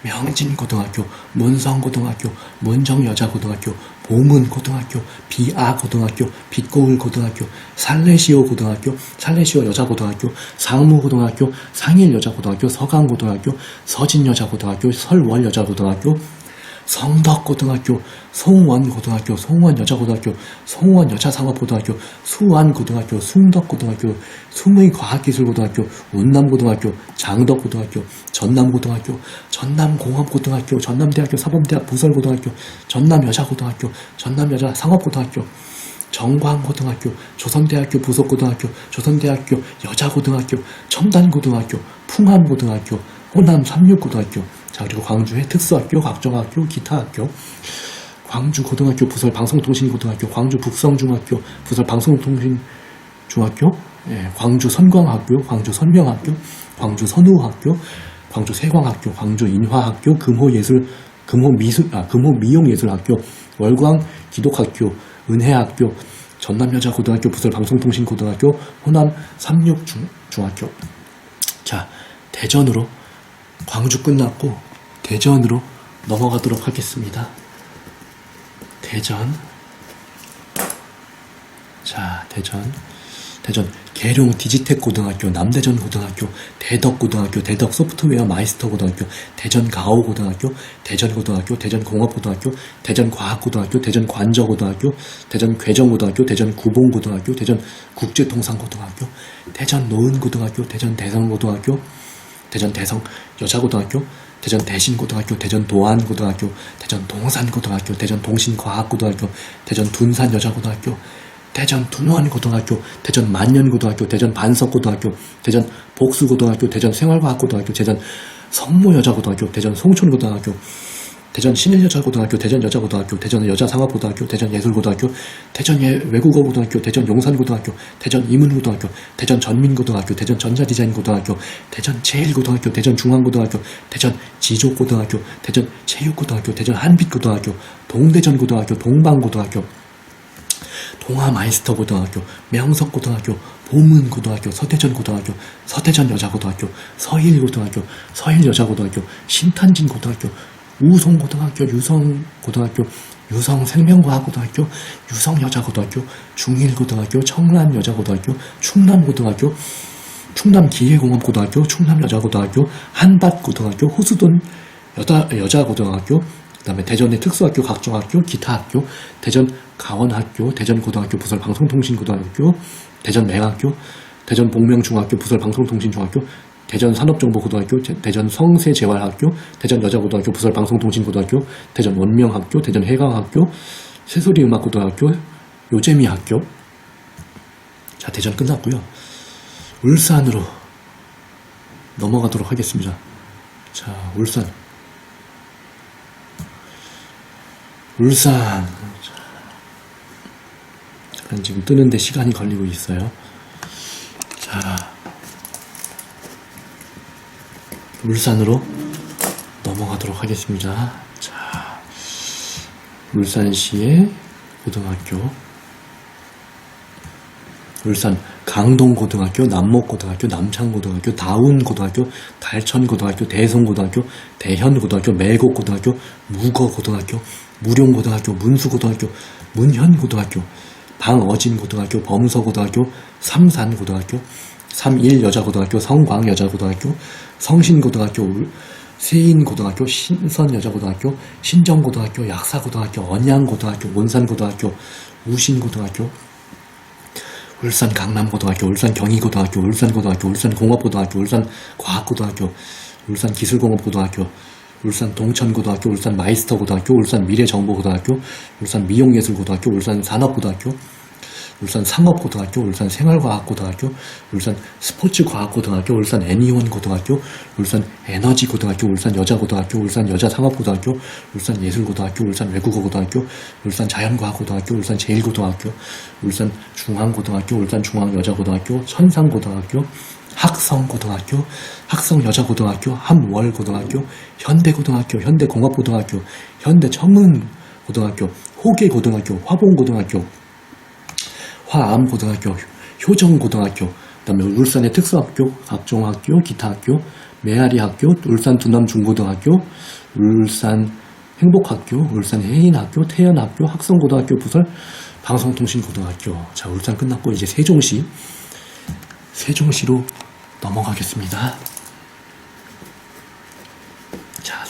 명진고등학교, 문성고등학교, 문정여자고등학교, 보문고등학교, 비아고등학교, 빛고을고등학교, 살레시오고등학교, 살레시오 여자고등학교, 상무고등학교, 상일여자고등학교, 서강고등학교, 서진여자고등학교, 설월여자고등학교, 성덕고등학교, 송원고등학교, 송원여자고등학교, 송원여자상업고등학교, 수완고등학교, 숭덕고등학교, 숭의과학기술고등학교, 운남고등학교, 장덕고등학교, 전남고등학교, 전남공업고등학교, 전남대학교 사범대학 부설고등학교, 전남여자고등학교, 전남여자상업고등학교, 정광고등학교, 조선대학교 부속고등학교, 조선대학교 여자고등학교, 첨단고등학교, 풍암고등학교, 호남 삼육고등학교. 자, 그리고 광주의 특수학교, 각종학교, 기타학교, 광주고등학교 부설방송통신고등학교, 광주북성중학교 부설방송통신중학교, 광주선광학교, 광주선명학교, 광주선우학교, 광주세광학교, 광주인화학교, 금호미용예술학교, 월광기독학교, 은혜학교, 전남여자고등학교 부설방송통신고등학교, 호남 삼육중학교. 자, 대전으로, 광주 끝났고 대전으로 넘어가도록 하겠습니다. 대전. 자, 대전 계룡 디지텍고등학교, 남대전고등학교, 대덕고등학교, 대덕소프트웨어 마이스터고등학교, 대전가오고등학교, 대전고등학교, 대전공업고등학교, 대전과학고등학교, 대전관저고등학교, 대전괴정고등학교, 대전구봉고등학교, 대전국제통상고등학교, 대전노은고등학교, 대전대성고등학교, 대전대성여자고등학교, 대전대신고등학교, 대전도안고등학교, 대전동산고등학교, 대전동신과학고등학교, 대전둔산여자고등학교, 대전둔원고등학교, 대전만년고등학교, 대전반석고등학교, 대전복수고등학교, 대전생활과학고등학교, 대전성모여자고등학교, 대전송촌고등학교, 대전신일여자고등학교, 대전여자고등학교, 대전여자상업고등학교, 대전예술고등학교, 대전외국어고등학교, 대전용산고등학교, 대전이문고등학교, 대전전민고등학교, 대전전자디자인고등학교, 대전제일고등학교, 대전중앙고등학교, 대전지족고등학교, 대전체육고등학교, 대전한빛고등학교, 동대전고등학교, 동방고등학교, 동아마이스터고등학교, 명석고등학교, 보문고등학교, 서대전고등학교, 서대전여자고등학교, 서일고등학교, 서일여자고등학교, 신탄진고등학교, 우송고등학교, 유성고등학교, 유성생명과학고등학교, 유성여자고등학교, 중일고등학교, 청란여자고등학교, 충남고등학교, 충남기계공업고등학교, 충남여자고등학교, 한밭고등학교, 호수돈 여자고등학교, 그 다음에 대전의 특수학교, 각종학교, 기타학교, 대전가원학교, 대전고등학교 부설방송통신고등학교, 대전맹학교, 대전복명중학교 부설방송통신중학교, 대전산업정보고등학교, 대전성세재활학교, 대전여자고등학교 부설방송통신고등학교, 대전원명학교, 대전해강학교, 새소리음악고등학교, 요재미학교. 자, 대전 끝났고요. 울산으로 넘어가도록 하겠습니다. 자, 울산. 울산. 잠깐 지금 뜨는데 시간이 걸리고 있어요. 자, 울산으로 넘어가도록 하겠습니다. 자, 울산시의 고등학교. 울산 강동고등학교, 남목고등학교, 남창고등학교, 다운고등학교, 달천고등학교, 대성고등학교, 대현고등학교, 매곡고등학교, 무거고등학교, 무룡고등학교, 문수고등학교, 문현고등학교, 방어진고등학교, 범서고등학교, 삼산고등학교, 삼일여자고등학교, 성광여자고등학교, 성신고등학교, 세인고등학교, 신선여자고등학교, 신정고등학교, 약사고등학교, 언양고등학교, 온산고등학교, 우신고등학교, 울산 강남고등학교, 울산 경희고등학교, 울산고등학교, 울산공업고등학교, 울산과학고등학교, 울산기술공업고등학교, 울산 동천고등학교, 울산 마이스터고등학교, 울산 미래정보고등학교, 울산 미용예술고등학교, 울산 산업고등학교, 울산 상업고등학교, 울산 생활과학고등학교, 울산 스포츠과학고등학교, 울산 애니원고등학교, 울산 에너지고등학교, 울산 여자고등학교, 울산 여자상업고등학교, 울산 예술고등학교, 울산 외국어고등학교, 울산 자연과학고등학교, 울산 제일고등학교, 울산 중앙고등학교, 울산 중앙여자고등학교, 천상고등학교, 학성고등학교, 학성여자고등학교, 함월고등학교, 현대고등학교, 현대공업고등학교, 현대청운고등학교, 호계고등학교, 화봉고등학교, 화암고등학교, 효정고등학교, 그 다음에 울산의 특수학교, 각종학교, 기타학교, 메아리학교, 울산 두남중고등학교, 울산 행복학교, 울산 해인학교, 태연학교, 학성고등학교 부설, 방송통신고등학교. 자, 울산 끝났고 이제 세종시로 넘어가겠습니다. 자,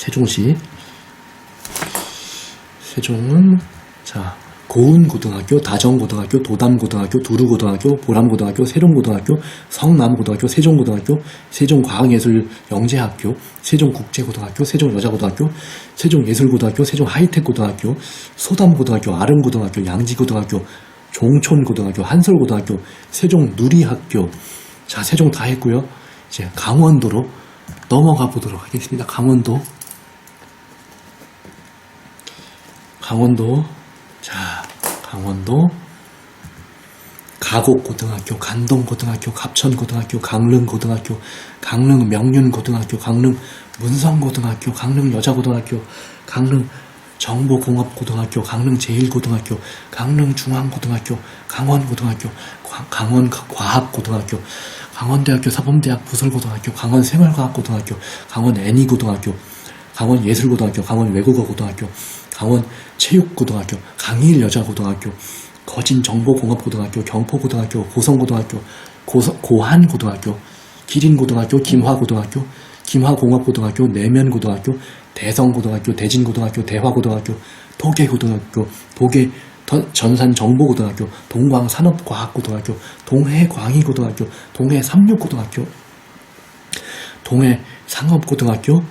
세종은 자, 고운고등학교, 다정고등학교, 도담고등학교, 두루고등학교, 보람고등학교, 세롱고등학교, 성남고등학교, 세종고등학교, 세종과학예술영재학교, 세종국제고등학교, 세종여자고등학교, 세종예술고등학교, 세종하이텍고등학교, 소담고등학교, 아름고등학교, 양지고등학교, 종촌고등학교, 한솔고등학교, 세종누리학교. 자, 세종 다 했고요. 이제 강원도로 넘어가 보도록 하겠습니다. 강원도. 자, 강원도 가곡고등학교, 간동고등학교, 갑천고등학교, 강릉고등학교, 강릉명륜고등학교, 강릉문성고등학교, 강릉여자고등학교, 강릉정보공업고등학교, 강릉제일고등학교, 강릉중앙고등학교, 강원고등학교, 강원과학고등학교, 강원대학교 사범대학 부설고등학교, 강원생활과학고등학교, 강원애니고등학교, 강원예술고등학교, 강원외국어고등학교, 강원체육고등학교, 강일여자고등학교, 거진정보공업고등학교, 경포고등학교, 고성고등학교, 고한고등학교, 기린고등학교, 김화고등학교, 김화공업고등학교, 내면고등학교, 대성고등학교, 대진고등학교, 대화고등학교, 도계고등학교, 전산정보고등학교, 동광산업과학고등학교, 동해광희고등학교, 동해삼육고등학교, 동해상업고등학교,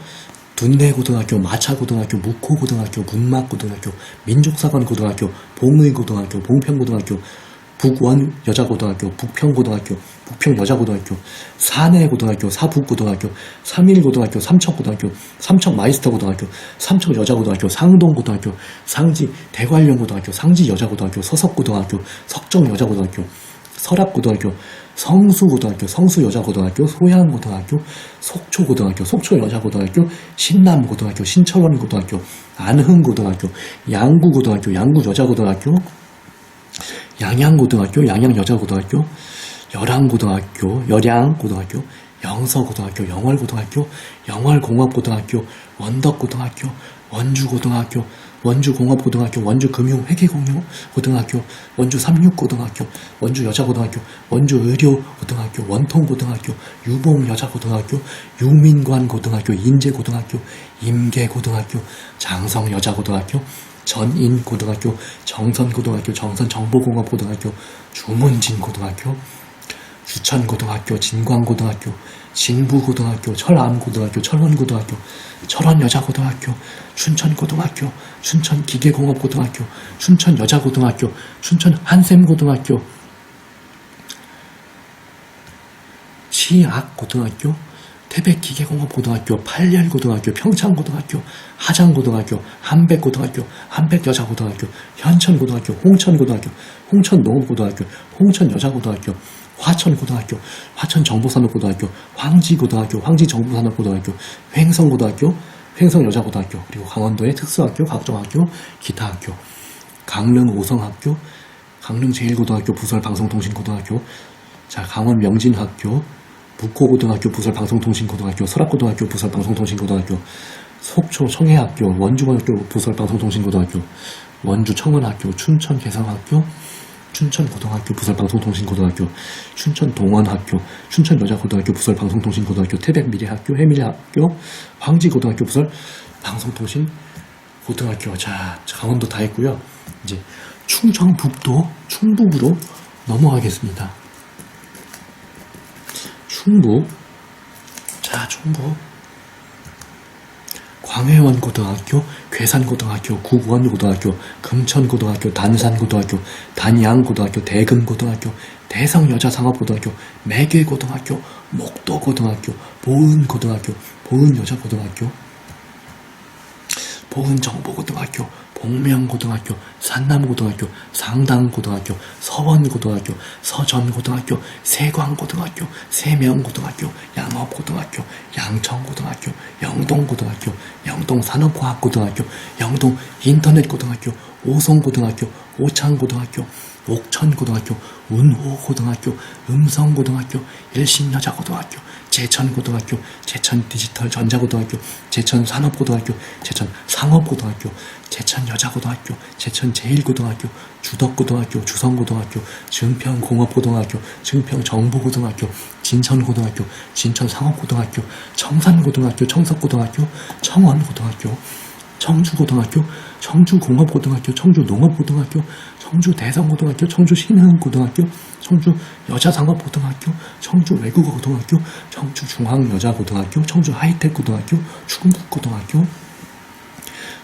둔내고등학교, 마차고등학교, 묵호고등학교, 문막고등학교, 민족사관고등학교, 봉의고등학교, 봉평고등학교, 북원여자고등학교, 북평고등학교, 북평여자고등학교, 산해고등학교, 사북고등학교, 삼일고등학교, 삼척고등학교, 삼척마이스터고등학교, 삼척여자고등학교, 상동고등학교, 상지 대관령고등학교, 상지여자고등학교, 서석고등학교, 석정여자고등학교, 설악고등학교, 성수고등학교, 성수여자고등학교, 소양고등학교, 속초고등학교, 속초여자고등학교, 신남고등학교, 신철원고등학교, 안흥고등학교, 양구고등학교, 양구여자고등학교, 양양고등학교, 양양여자고등학교, 열양고등학교, 영서고등학교, 영월고등학교, 영월공업고등학교, 원덕고등학교, 원주고등학교, 원주공업고등학교, 원주금융회계고등학교, 원주삼육고등학교, 원주여자고등학교, 원주의료고등학교, 원통고등학교, 유봉여자고등학교, 유민관고등학교, 인제고등학교, 임계고등학교, 장성여자고등학교, 전인고등학교, 정선고등학교, 정선정보공업고등학교, 주문진고등학교, 주천고등학교, 진광고등학교, 진부고등학교, 철암고등학교, 철원고등학교, 철원여자고등학교, 춘천고등학교, 춘천기계공업고등학교, 춘천여자고등학교, 춘천한샘고등학교, 치악고등학교, 태백기계공업고등학교, 팔렬고등학교, 평창고등학교, 하장고등학교, 한백고등학교, 한백여자고등학교, 현천고등학교, 홍천고등학교, 홍천농업고등학교, 홍천여자고등학교, 화천고등학교, 화천정보산업고등학교, 황지고등학교, 황지정보산업고등학교, 횡성고등학교, 횡성여자고등학교, 그리고 강원도의 특수학교, 각종학교, 기타학교, 강릉 오성학교, 강릉 제1고등학교, 부설 방송통신고등학교, 자, 강원 명진학교, 북호고등학교, 부설 방송통신고등학교, 설악고등학교, 부설 방송통신고등학교, 속초 청해학교, 원주고등학교, 부설 방송통신고등학교, 원주 청원학교, 춘천 개성학교, 춘천고등학교, 부설 방송통신고등학교, 춘천동원학교, 춘천여자고등학교, 부설 방송통신고등학교, 태백미래학교, 해미래학교, 황지고등학교, 부설 방송통신고등학교. 자, 강원도 다 했고요. 이제 충청북도, 충북으로 넘어가겠습니다. 충북. 자, 충북. 광해원고등학교, 괴산고등학교, 국원고등학교, 금천고등학교, 단산고등학교, 단양고등학교, 대금고등학교, 대성여자상업고등학교, 매개고등학교, 목도고등학교, 보은고등학교, 보은여자고등학교, 보은정보고등학교, 복명고등학교, 산남고등학교, 상당고등학교, 서원고등학교, 서전고등학교, 세광고등학교, 세명고등학교, 양업고등학교, 양천고등학교, 영동고등학교, 영동산업과학고등학교, 영동인터넷고등학교, 오송고등학교, 오창고등학교, 옥천고등학교, 운호고등학교, 음성고등학교, 일신여자고등학교, 제천고등학교, 제천디지털전자고등학교, 제천산업고등학교, 제천상업고등학교, 제천여자고등학교, 제천제일고등학교, 주덕고등학교, 주성고등학교, 증평공업고등학교, 증평정보고등학교, 진천고등학교, 진천상업고등학교, 청산고등학교, 청석고등학교, 청원고등학교, 청주고등학교, 청주공업고등학교, 청주농업고등학교, 청주대성고등학교, 청주신흥고등학교, 청주여자상업고등학교, 청주외국어고등학교, 청주중앙여자고등학교, 청주하이텍고등학교, 충북고등학교,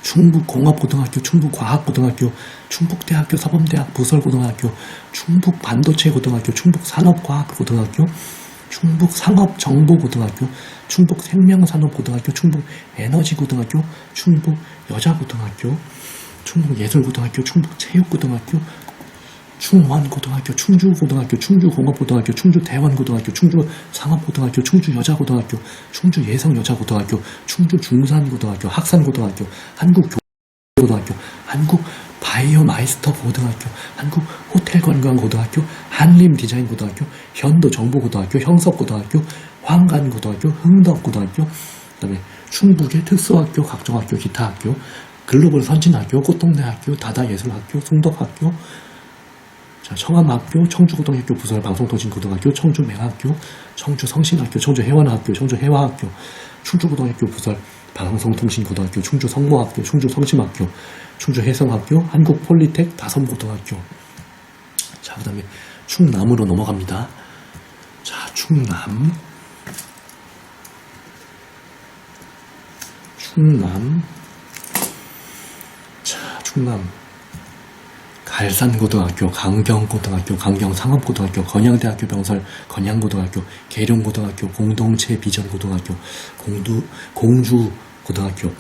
충북공업고등학교, 충북과학고등학교, 충북대학교, 사범대학, 부설고등학교, 충북반도체고등학교, 충북산업과학고등학교, 충북상업정보고등학교, 충북생명산업고등학교, 충북에너지고등학교, 충북여자고등학교, 충북예술고등학교, 충북체육고등학교, 충원고등학교, 충주고등학교, 충주공업고등학교, 충주대원고등학교, 충주상업고등학교, 충주여자고등학교, 충주예성여자고등학교, 충주중산고등학교, 학산고등학교, 한국교고등학교, 한국바이오마이스터고등학교, 한국호텔관광고등학교, 한림디자인고등학교, 현도정보고등학교, 형석고등학교, 황간고등학교, 흥덕고등학교, 그 다음에 충북의 특수학교, 각종학교, 기타학교, 글로벌 선진학교, 꽃동네학교, 다다예술학교, 송덕학교, 자, 청암학교, 청주고등학교, 부설 방송통신고등학교, 청주맹학교, 청주성신학교, 청주해원학교, 청주해화학교, 충주고등학교, 부설 방송통신고등학교, 충주성모학교, 충주성심학교, 충주해성학교, 한국폴리텍, 다섬고등학교. 자, 그 다음에 충남으로 넘어갑니다. 자, 충남. 자, 충남. 갈산고등학교, 강경고등학교, 강경상업고등학교, 건양대학교 병설, 건양고등학교, 계룡고등학교, 공동체비전고등학교, 공주고등학교,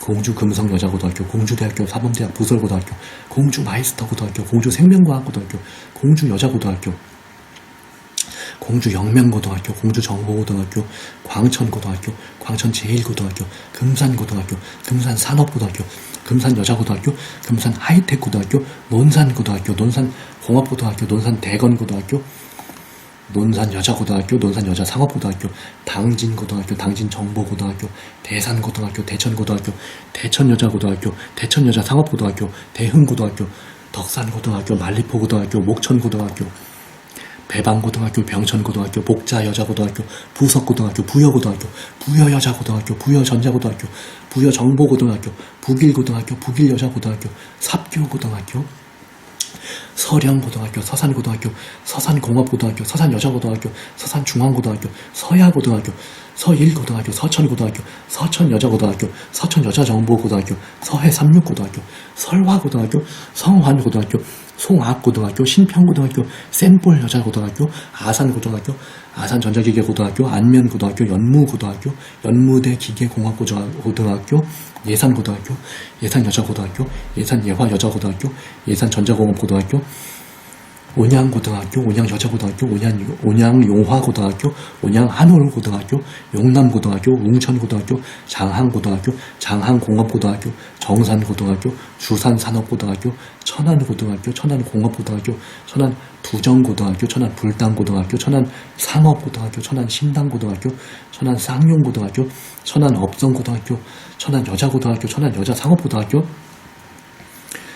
공주금성여자고등학교, 공주대학교, 사범대학, 부설고등학교, 공주마이스터고등학교, 공주생명과학고등학교, 공주여자고등학교, 공주영명고등학교, 공주정보고등학교, 광천고등학교, 광천제일고등학교, 금산고등학교, 금산산업고등학교, 금산여자고등학교, 금산하이텍고등학교, 논산고등학교, 논산공업고등학교, 논산대건고등학교, 논산여자고등학교, 논산여자상업고등학교, 당진고등학교, 당진정보고등학교, 대산고등학교, 대천고등학교, 대천여자고등학교, 대천여자상업고등학교, 대흥고등학교, 덕산고등학교, 만리포고등학교, 목천고등학교, 배방고등학교, 병천고등학교, 복자여자고등학교, 부석고등학교, 부여고등학교, 부여여자고등학교, 부여전자고등학교, 부여정보고등학교, 북일고등학교, 북일여자고등학교, 삽교고등학교, 서령고등학교, 서산고등학교, 서산공업고등학교, 서산여자고등학교, 서산중앙고등학교, 서야고등학교, 서일고등학교, 서천고등학교, 서천여자고등학교, 서천여자정보고등학교, 서해삼육고등학교, 설화고등학교, 성환고등학교, 송악고등학교, 신평고등학교, 센볼 여자고등학교, 아산고등학교, 아산전자기계고등학교, 안면고등학교, 연무고등학교, 연무대 기계공학고등학교, 예산고등학교, 예산여자고등학교, 예산예화여자고등학교, 예산전자공업고등학교, 온양고등학교, 온양여자고등학교, 온양용화고등학교, 온양한올고등학교, 용남고등학교, 웅천고등학교, 장항고등학교, 장항공업고등학교, 정산고등학교, 주산산업고등학교, 천안고등학교, 천안공업고등학교, 천안부정고등학교, 천안불당고등학교, 천안상업고등학교, 천안신당고등학교, 천안쌍용고등학교, 천안업성고등학교, 천안여자고등학교, 천안여자상업고등학교,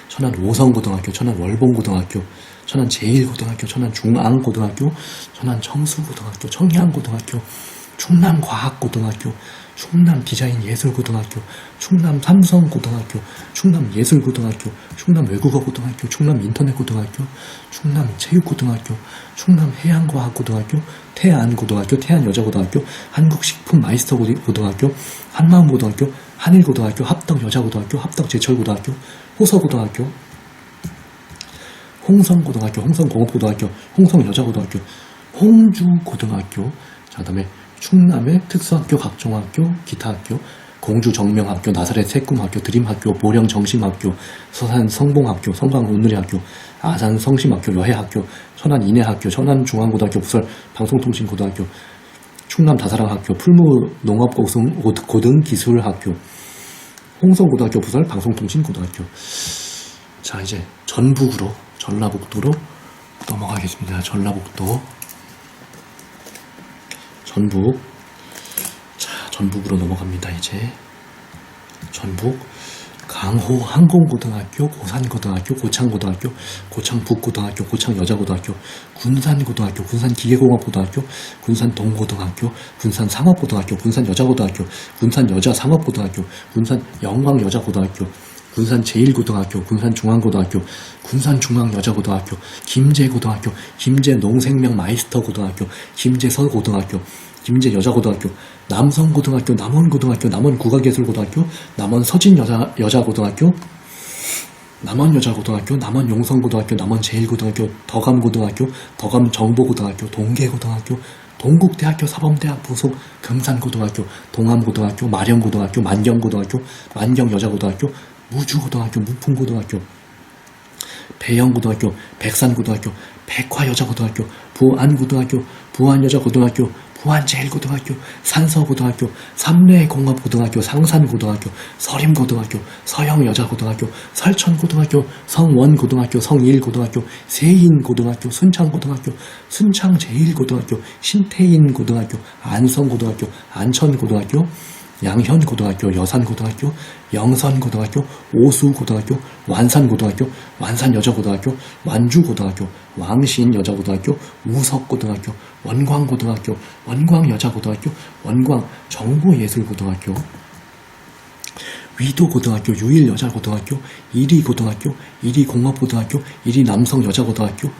천안오성고등학교, 천안월봉고등학교, 천안제일고등학교, 천안중앙고등학교, 천안청수고등학교, 청양고등학교, 충남과학고등학교, 충남디자인예술고등학교, 충남삼성고등학교, 충남예술고등학교, 충남외국어고등학교, 충남인터넷고등학교, 충남체육고등학교, 충남해양과학고등학교, 태안고등학교, 태안여자고등학교, 한국식품마이스터고등학교, 한마음고등학교, 한일고등학교, 합덕여자고등학교, 합덕제철고등학교, 호서고등학교, 홍성고등학교, 홍성공업고등학교, 홍성여자고등학교, 홍주고등학교, 자, 그 다음에 충남의 특수학교, 각종학교, 기타학교, 공주정명학교, 나사렛 세꿈학교, 드림학교, 보령정심학교, 서산성봉학교, 성광오늘의학교, 아산성심학교, 여해학교, 천안인해학교, 천안중앙고등학교, 부설 방송통신고등학교, 충남다사랑학교, 풀무농업고등기술학교, 홍성고등학교, 부설 방송통신고등학교. 자, 이제 전북으로, 전라북도로 넘어가겠습니다. 전라북도. 전북. 자, 전북으로 넘어갑니다. 이제 전북 강호 항공고등학교, 고산고등학교, 고창고등학교, 고창북고등학교, 고창여자고등학교, 군산고등학교, 군산기계공업고등학교, 군산동고등학교, 군산상업고등학교, 군산여자고등학교, 군산여자상업고등학교, 군산영광여자고등학교, 군산제일고등학교, 군산중앙고등학교, 군산중앙여자고등학교, 김제고등학교, 김제농생명마이스터고등학교, 김제서고등학교, 김제여자고등학교, 남성고등학교, 남원고등학교, 남원국악예술고등학교, 남원서진여자고등학교, 남원여자고등학교, 남원용성고등학교, 남원제일고등학교, 덕암고등학교, 덕암정보고등학교, 동계고등학교, 동국대학교 사범대학 부속 금산고등학교, 동암고등학교, 마령고등학교, 만경고등학교, 만경여자고등학교, 무주고등학교, 무풍고등학교, 배영고등학교, 백산고등학교, 백화여자고등학교, 부안고등학교, 부안여자고등학교, 부안제일고등학교, 산서고등학교, 삼례공업고등학교, 상산고등학교, 서림고등학교, 서영여자고등학교, 설천고등학교, 성원고등학교, 성일고등학교, 세인고등학교, 순창고등학교, 순창제일고등학교, 신태인고등학교, 안성고등학교, 안천고등학교, 양현고등학교, 여산고등학교, 영선고등학교, 오수고등학교, 완산고등학교, 완산여자고등학교, 완주고등학교, 왕신여자고등학교, 우석고등학교, 원광고등학교, 원광여자고등학교, 원광정보예술고등학교, 위도고등학교, 유일여자고등학교, 이리고등학교, 이리공업고등학교, 이리남성여자고등학교,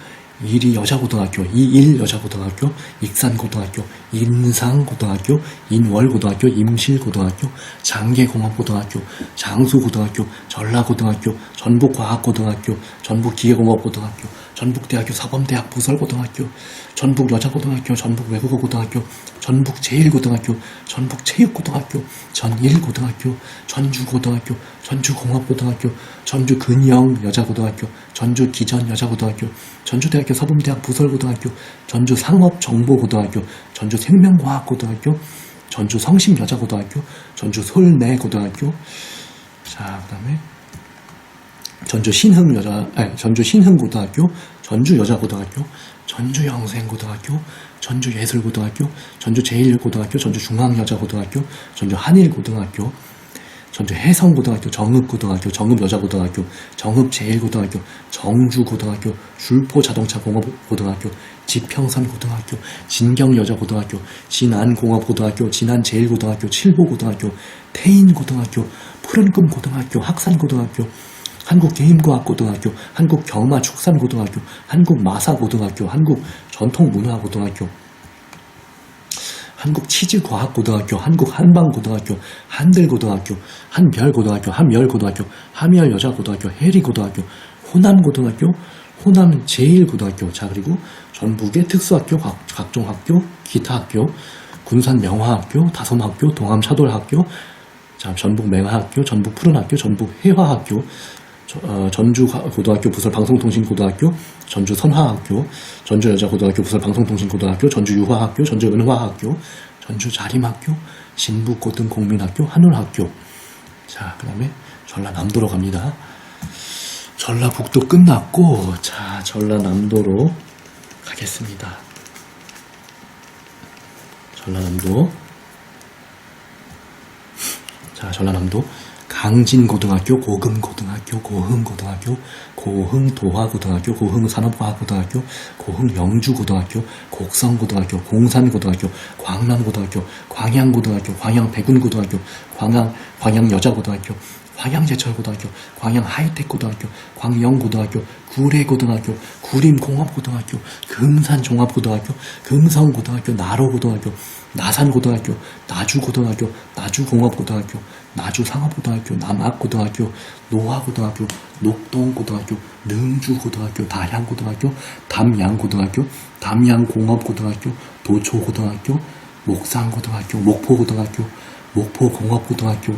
이리여자고등학교, 이일여자고등학교, 익산고등학교, 인상고등학교, 인월고등학교, 임실고등학교, 장계공업고등학교, 장수고등학교, 전라고등학교, 전북과학고등학교, 전북기계공업고등학교, 전북대학교 사범대학 부설고등학교, 전북여자고등학교, 전북외국어고등학교, 전북제일고등학교, 전북체육고등학교, 전일고등학교, 전주고등학교, 전주공업고등학교, 전주근영여자고등학교, 전주기전여자고등학교, 전주대학교 사범대학 부설고등학교, 전주상업정보고등학교, 전주생명과학고등학교, 전주성심여자고등학교, 전주솔내고등학교. 자, 그 다음에 전주신흥고등학교, 전주여자고등학교, 전주영생고등학교, 전주예술고등학교, 전주제일고등학교, 전주중앙여자고등학교, 전주한일고등학교, 전주해성고등학교, 정읍고등학교, 정읍여자고등학교, 정읍제일고등학교, 정주고등학교, 줄포자동차공업고등학교, 지평선고등학교, 진경여자고등학교, 진안공업고등학교, 진안제일고등학교, 칠보고등학교, 태인고등학교, 푸른금고등학교, 학산고등학교, 한국게임과학고등학교, 한국경마축산고등학교, 한국마사고등학교, 한국전통문화고등학교, 한국치즈과학고등학교, 한국한방고등학교, 한들고등학교, 한별고등학교, 한멸고등학교, 함열여자고등학교, 해리고등학교, 호남고등학교, 호남 제1고등학교. 자, 그리고 전북의 특수학교, 각종 학교, 기타 학교, 군산 명화학교, 다솜학교, 동암차돌학교, 자, 전북 맹화학교, 전북 푸른학교, 전북 해화학교, 전주 고등학교 부설 방송통신고등학교, 전주 선화학교, 전주 여자고등학교 부설 방송통신고등학교, 전주 유화학교, 전주 은화학교, 전주 자림학교, 진북고등공민학교, 한울학교. 자, 그 다음에 전라남도로 갑니다. 전라북도 끝났고, 자, 전라남도로 가겠습니다. 전라남도. 자, 전라남도. 강진고등학교, 고금고등학교, 고흥고등학교, 고흥도화고등학교, 고흥산업과학고등학교, 고흥영주고등학교, 곡성고등학교, 공산고등학교, 광남고등학교, 광양고등학교, 광양백운고등학교, 광양여자고등학교, 광양제철고등학교, 광양하이텍고등학교, 광영고등학교, 구례고등학교, 구림공업고등학교, 금산종합고등학교, 금성고등학교, 나로고등학교, 나산고등학교, 나주고등학교, 나주공업고등학교, 나주상업고등학교, 남학고등학교, 노화고등학교, 녹동고등학교, 능주고등학교, 다향고등학교, 담양고등학교, 담양공업고등학교, 도초고등학교, 목산고등학교, 목포고등학교, 목포공업고등학교,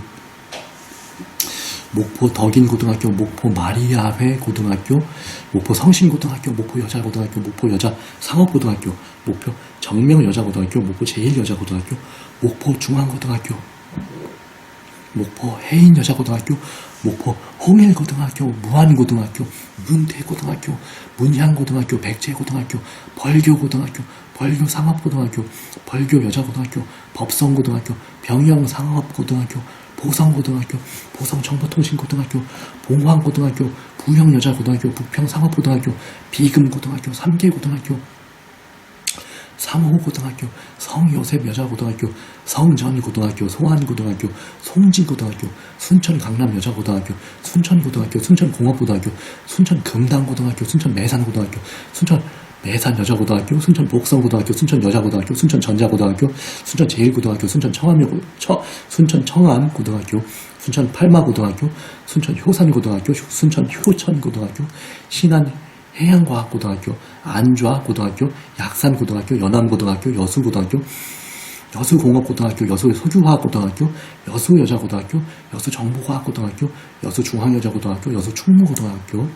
목포 덕인고등학교, 목포 마리아회 고등학교, 목포 성신고등학교, 목포 여자고등학교, 목포 여자 상업고등학교, 목포 정명여자고등학교, 목포 제1여자고등학교, 목포 중앙고등학교, 목포 해인여자고등학교, 목포 홍일고등학교, 무안고등학교, 문태고등학교, 문향고등학교, 백제고등학교, 벌교고등학교, 벌교상업고등학교, 벌교여자고등학교, 법성고등학교, 병영상업고등학교, 보성고등학교, 보성정보통신고등학교, 봉황고등학교, 부형여자고등학교, 북평상업고등학교, 비금고등학교, 삼계고등학교, 삼호고등학교, 성요셉여자고등학교, 성전고등학교, 송안고등학교, 송지고등학교, 순천강남여자고등학교, 순천고등학교, 순천공업고등학교, 순천금당고등학교, 순천매산고등학교, 순천매산여자고등학교, 순천복성고등학교, 순천여자고등학교, 순천전자고등학교, 순천제일고등학교, 순천청암고등학교, 순천팔마고등학교, 순천효산고등학교, 순천효천고등학교, 신안해양과학고등학교, 안좌고등학교, 약산고등학교, 연암고등학교, 여수고등학교, 여수공업고등학교, 여수소규화학고등학교, 여수여자고등학교, 여수정보과학고등학교, 여수중앙여자고등학교, 여수충무고등학교,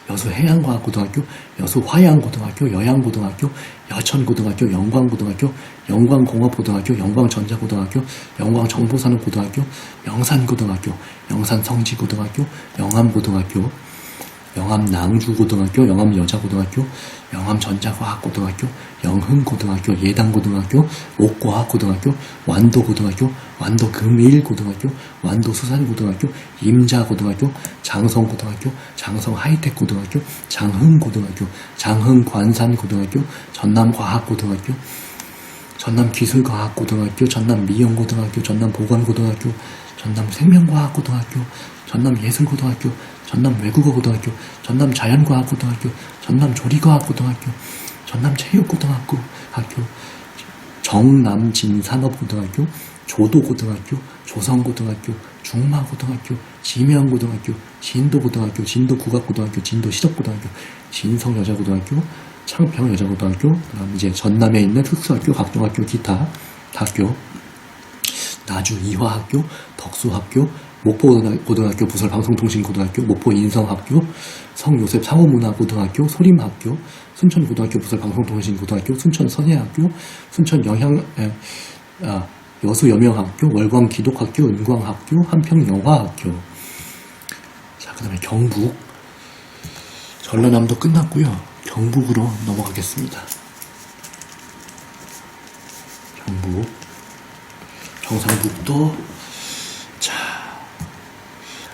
여수해양과학고등학교, 여수화양고등학교, 여양고등학교, 여천고등학교, 영광고등학교, 영광공업고등학교, 영광전자고등학교, 영광정보산업고등학교, 영산고등학교, 영산성지고등학교, 영암고등학교, 영암낭주고등학교, 영암여자고등학교, 영암전자과학고등학교, 영흥고등학교, 예당고등학교, 옥과학고등학교, 완도고등학교, 완도금일고등학교, 완도수산고등학교, 임자고등학교, 장성고등학교, 장성하이텍고등학교, 장흥고등학교, 장흥관산고등학교, 전남과학고등학교, 전남기술과학고등학교, 전남미용고등학교, 전남보건고등학교, 전남생명과학고등학교, 전남예술고등학교, 전남외국어고등학교, 전남자연과학고등학교, 전남조리과학고등학교, 전남체육고등학교, 정남진산업고등학교, 조도고등학교, 조성고등학교, 중마고등학교, 지명고등학교, 진도고등학교, 진도국악고등학교, 진도시적고등학교, 진성여자고등학교, 창평여자고등학교, 그다음 이제 전남에 있는 특수학교, 각종학교, 기타 학교, 나주 이화학교, 덕수학교, 목포고등학교 부설 방송통신고등학교, 목포인성학교, 성요셉 상호문화고등학교, 소림학교, 순천고등학교 부설 방송통신고등학교, 순천선예학교, 여수여명학교, 월광기독학교, 은광학교, 한평영화학교. 자, 그 다음에 경북. 전라남도 끝났고요. 경북으로 넘어가겠습니다. 경북. 경상북도. 자,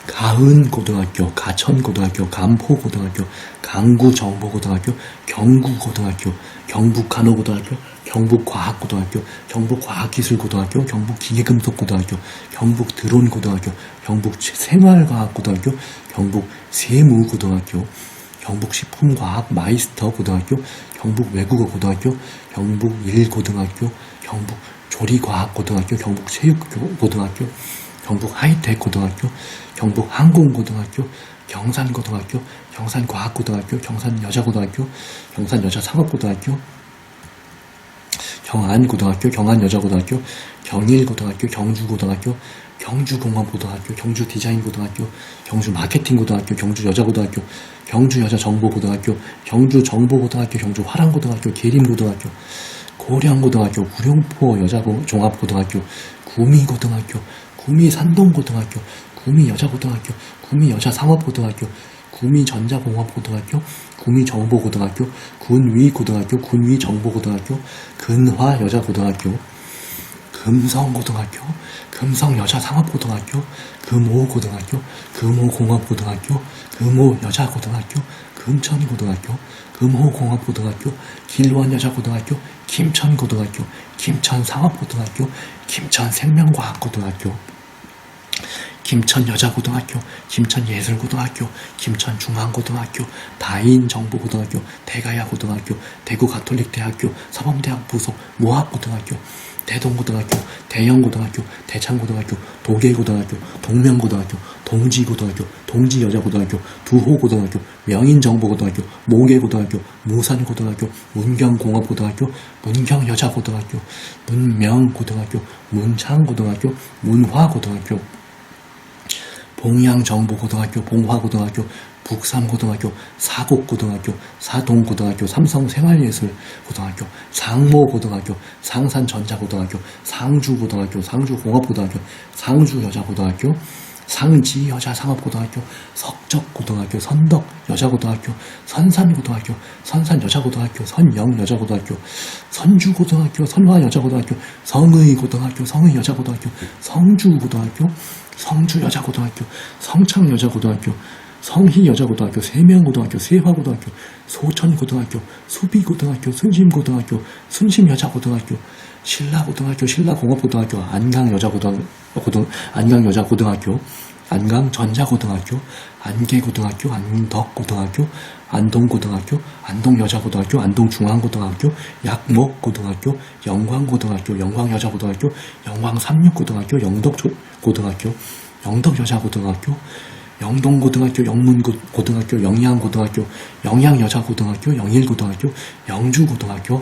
가은고등학교, 가천고등학교, 감포고등학교, 강구정보고등학교, 경구고등학교, 경북간호고등학교, 경북과학고등학교, 경북과학기술고등학교, 경북기계금속고등학교, 경북드론고등학교, 경북생활과학고등학교, 경북세무고등학교, 경북식품과학 마이스터고등학교, 경북외국어고등학교, 경북일고등학교, 경북조리과학고등학교, 경북체육고등학교, 경북하이텍고등학교, 경북항공고등학교, 경산고등학교, 경산과학고등학교, 경산여자고등학교, 경산여자상업고등학교, 경안고등학교, 경안여자고등학교, 경일고등학교, 경주고등학교, 경주공업고등학교, 경주디자인고등학교, 경주마케팅고등학교, 경주여자고등학교, 경주여자정보고등학교, 경주정보고등학교, 경주화랑고등학교, 계림고등학교, 고령고등학교, 구룡포 여자종합고등학교, 구미고등학교, 구미산동고등학교, 구미여자고등학교, 구미여자상업고등학교, 구미전자공업고등학교, 구미정보고등학교, 군위고등학교, 군위정보고등학교, 근화여자고등학교, 금성고등학교, 금성여자상업고등학교, 금호고등학교, 금호공업고등학교, 금호여자고등학교, 금천고등학교, 금호공업고등학교, 길원여자고등학교, 김천고등학교, 김천상업고등학교, 김천생명과학고등학교, 김천여자고등학교, 김천예술고등학교, 김천중앙고등학교, 다인정보고등학교, 대가야고등학교, 대구가톨릭대학교, 사범대학 부속 모학고등학교, 대동고등학교, 대영고등학교, 대창고등학교, 도계고등학교, 동명고등학교, 동지고등학교, 동지여자고등학교, 두호고등학교, 명인정보고등학교, 모계고등학교, 무산고등학교, 문경공업고등학교, 문경여자고등학교, 문명고등학교, 문창고등학교, 문화고등학교, 봉양정보고등학교, 봉화고등학교, 북삼고등학교, 사곡고등학교, 사동고등학교, 삼성생활예술고등학교, 상모고등학교, 상산전자고등학교, 상주고등학교, 상주공업고등학교, 상주여자고등학교, 상지여자상업고등학교, 석적고등학교, 선덕여자고등학교, 선산고등학교, 선산여자고등학교, 선영여자고등학교, 선주고등학교, 선화여자고등학교, 성의고등학교, 성의여자고등학교, 성주고등학교, 성주여자고등학교, 성창여자고등학교, 성희여자고등학교, 세명고등학교, 세화고등학교, 소천고등학교, 수비고등학교, 순심고등학교, 순심여자고등학교, 신라고등학교, 신라공업고등학교, 안강여자고등학교, 안강전자고등학교, 안개고등학교, 안덕고등학교, 안동고등학교, 안동여자고등학교, 안동중앙고등학교, 약목고등학교, 영광고등학교, 영광여자고등학교, 영광삼육고등학교, 영덕고등학교, 영덕여자고등학교, 영동고등학교, 영문고등학교, 영양고등학교, 영양여자고등학교, 영일고등학교, 영주고등학교,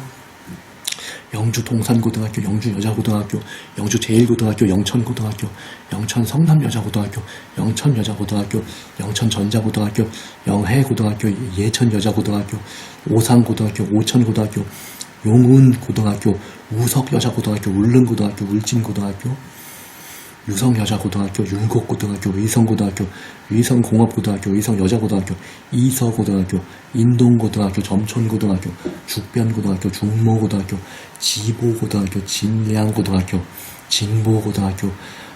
영주동산고등학교, 영주여자고등학교, 영주제일고등학교, 영천고등학교, 영천성남여자고등학교, 영천여자고등학교, 영천전자고등학교, 영해고등학교, 예천여자고등학교, 오산고등학교, 오천고등학교, 용운고등학교, 우석여자고등학교, 울릉고등학교, 울진고등학교, 유성여자고등학교, 율곡고등학교, 의성고등학교, 의성공업고등학교, 의성여자고등학교, 이서고등학교, 인동고등학교, 점촌고등학교, 죽변고등학교, 중모고등학교, 지보고등학교, 진양고등학교, 진보고등학교,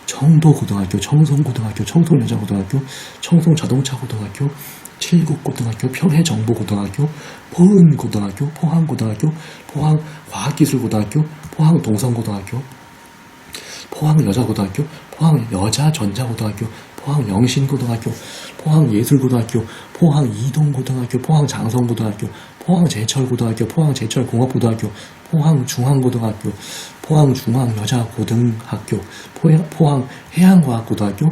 청도고등학교, 청송고등학교, 청송여자고등학교, 청송자동차고등학교, 칠곡고등학교, 평해정보고등학교, 포은고등학교, 포항고등학교, 포항과학기술고등학교, 포항동성고등학교, 포항여자고등학교, 포항여자전자고등학교, 포항영신고등학교, 포항예술고등학교, 포항이동고등학교, 포항장성고등학교, 포항제철고등학교, 포항제철공업고등학교, 포항중앙고등학교, 포항중앙여자고등학교, 포항해양과학고등학교,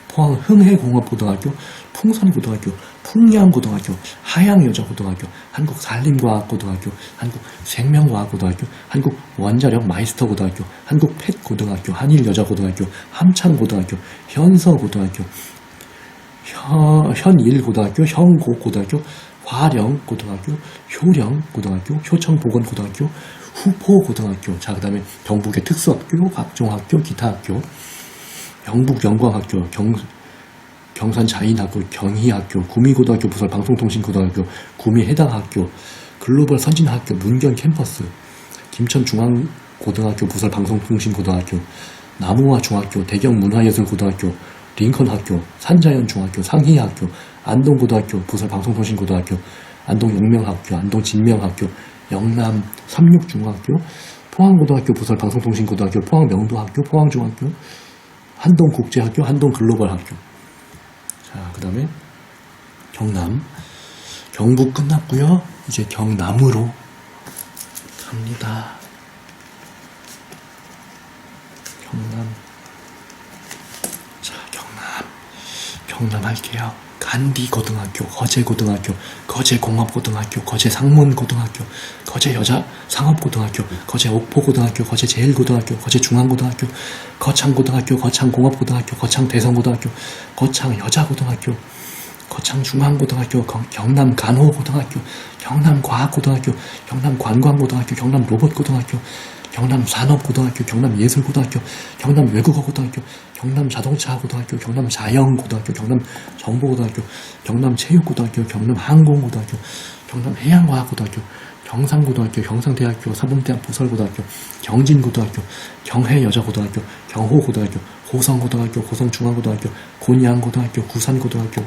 포항흥해공업고등학교, 풍선고등학교, 풍량고등학교, 하양여자고등학교, 한국산림과학고등학교, 한국생명과학고등학교, 한국원자력 마이스터고등학교, 한국펫고등학교, 한일여자고등학교, 함창고등학교, 현서고등학교, 현일고등학교, 현곡고등학교, 화령고등학교, 효령고등학교, 효청보건고등학교, 후포고등학교. 자, 그 다음에 경북의 특수학교, 각종학교, 기타학교, 영북영광학교, 경산자인학교, 경희학교, 구미고등학교, 부설방송통신고등학교, 구미해당학교, 글로벌 선진학교, 문경 캠퍼스, 김천중앙고등학교, 부설방송통신고등학교, 남우화중학교, 대경문화예술고등학교, 링컨학교, 산자연중학교, 상희학교, 안동고등학교, 부설방송통신고등학교, 안동영명학교, 안동진명학교, 영남 삼육중학교, 포항고등학교, 부설방송통신고등학교, 포항명도학교, 포항중학교, 한동국제학교, 한동글로벌학교. 자, 그 다음에 경남. 경북 끝났고요. 이제 경남으로 갑니다. 경남. 자, 경남 할게요. 간디고등학교, 거제고등학교, 거제공업고등학교, 거제상문고등학교, 거제여자상업고등학교, 거제옥포고등학교, 거제제일고등학교, 거제중앙고등학교, 거창고등학교, 거창공업고등학교, 거창대성고등학교, 거창여자고등학교, 거창중앙고등학교, 경남간호고등학교, 경남과학고등학교, 경남관광고등학교, 경남로봇고등학교, 경남산업고등학교, 경남예술고등학교, 경남외국어고등학교, 경남자동차고등학교, 경남자영고등학교, 경남정보고등학교, 경남체육고등학교, 경남항공고등학교, 경남해양과학고등학교, 경상고등학교, 경상대학교, 사범대학 부설고등학교, 경진고등학교, 경해여자고등학교, 경호고등학교, 고성고등학교, 고성중앙고등학교, 곤양고등학교, 구산고등학교,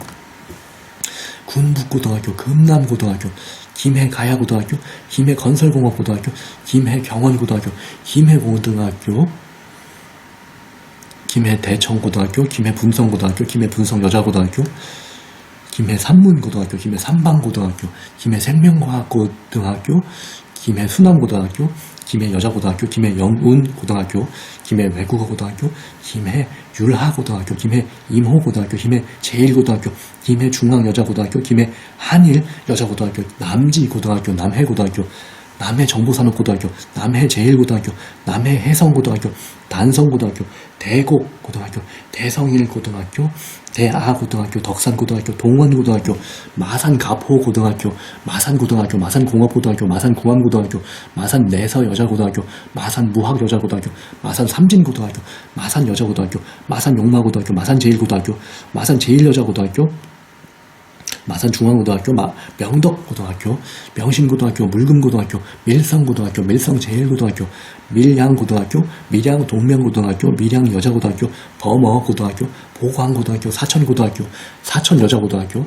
군북고등학교, 금남고등학교, 김해가야고등학교, 김해건설공업고등학교, 김해경원고등학교, 김해고등학교, 김해대청고등학교, 김해분성고등학교, 김해분성여자고등학교, 김해산문고등학교, 김해산방고등학교, 김해생명과학고등학교, 김해수남고등학교, 김해여자고등학교, 김해영운고등학교, 김해외국어고등학교, 김해율하고등학교, 김해임호고등학교, 김해제일고등학교, 김해중앙여자고등학교, 김해한일여자고등학교, 남지고등학교, 남해고등학교, 남해정보산업고등학교, 남해제일고등학교, 남해해성고등학교, 단성고등학교, 대곡고등학교, 대성일고등학교, 대아고등학교, 덕산고등학교, 동원고등학교, 마산가포고등학교, 마산고등학교, 마산공업고등학교, 마산공암고등학교, 마산내서여자고등학교, 마산무학여자고등학교, 마산삼진고등학교, 마산여자고등학교, 마산용마고등학교, 마산제일고등학교, 마산제일여자고등학교, 마산중앙고등학교, 명덕고등학교, 명신고등학교, 물금고등학교, 밀성고등학교, 밀성제일고등학교, 밀양고등학교, 밀양동명고등학교, 밀양여자고등학교, 범어고등학교, 보광고등학교, 사천고등학교, 사천여자고등학교,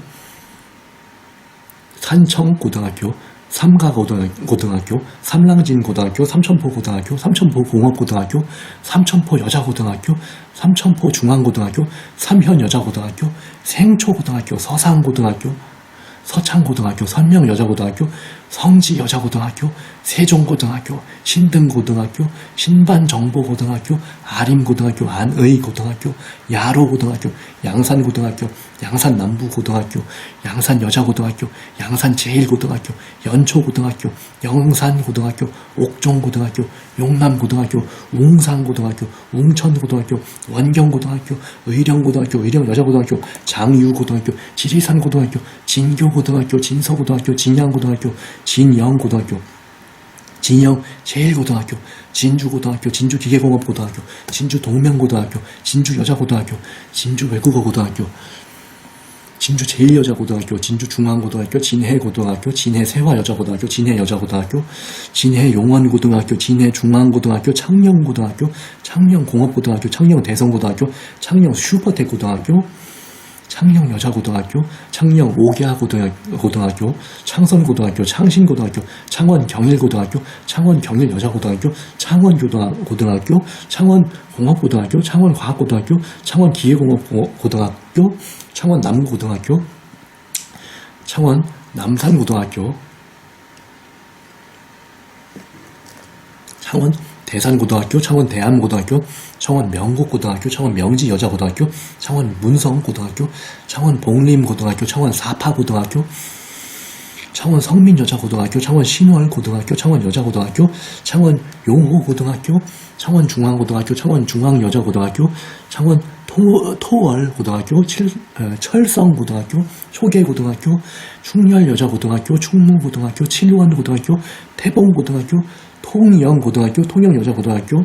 산청고등학교, 삼가고등학교, 삼랑진고등학교, 삼천포고등학교, 삼천포공업고등학교, 삼천포여자고등학교, 삼천포중앙고등학교, 삼현여자고등학교, 생초고등학교, 서상고등학교, 서창고등학교, 선명여자고등학교, 성지여자고등학교, 세종고등학교, 신등고등학교, 신반정보고등학교, 아림고등학교, 안의고등학교, 야로고등학교, 양산고등학교, 양산남부고등학교, 양산여자고등학교, 양산제일고등학교, 연초고등학교, 영산고등학교, 옥종고등학교, 용남고등학교, 웅산고등학교, 웅천고등학교, 원경고등학교, 의령고등학교, 의령여자고등학교, 장유고등학교, 지리산고등학교, 진교고등학교, 진서고등학교, 진양고등학교, 진영고등학교, 진영제일고등학교, 진주고등학교, 진주기계공업고등학교, 진주동명고등학교, 진주여자고등학교, 진주외국어고등학교, 진주제일여자고등학교, 진주중앙고등학교, 진해고등학교, 진해세화여자고등학교, 진해여자고등학교, 진해용원고등학교, 진해중앙고등학교, 창녕고등학교, 창녕공업고등학교, 창녕대성고등학교, 창녕슈퍼텍고등학교, 창녕여자고등학교, 창녕오갸고등학교, 창선고등학교, 창신고등학교, 창원경일고등학교, 창원경일여자고등학교, 창원고등학교, 창원공업고등학교, 창원과학고등학교, 창원기계공업고등학교, 창원남고등학교, 창원남산고등학교, 창원대산고등학교, 창원대암고등학교, 창원명곡고등학교, 창원명지여자고등학교, 창원문성고등학교, 창원복림고등학교, 창원사파고등학교, 창원성민여자고등학교, 창원신월고등학교, 창원여자고등학교, 창원용호고등학교, 창원중앙고등학교, 창원중앙여자고등학교, 창원토월고등학교, 철성고등학교, 초계고등학교, 충렬여자고등학교, 충무고등학교, 칠원고등학교, 태봉고등학교, 통영고등학교, 통영여자고등학교,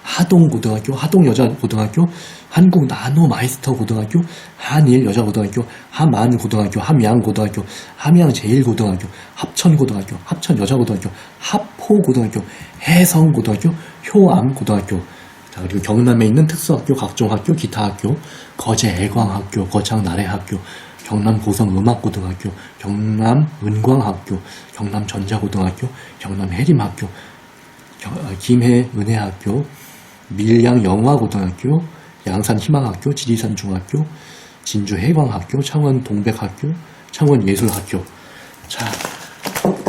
하동고등학교, 하동여자고등학교, 한국나노마이스터고등학교, 한일여자고등학교, 함안고등학교, 함양고등학교, 함양제일고등학교, 합천고등학교, 합천여자고등학교, 합포고등학교, 해성고등학교, 효암고등학교. 자, 그리고 경남에 있는 특수학교, 각종학교, 기타학교, 거제애광학교, 거창나래학교, 경남고성음악고등학교, 경남은광학교, 경남전자고등학교, 경남해림학교, 김해은혜학교, 밀양영화고등학교, 양산희망학교, 지리산중학교, 진주해광학교, 창원동백학교, 창원예술학교. 자,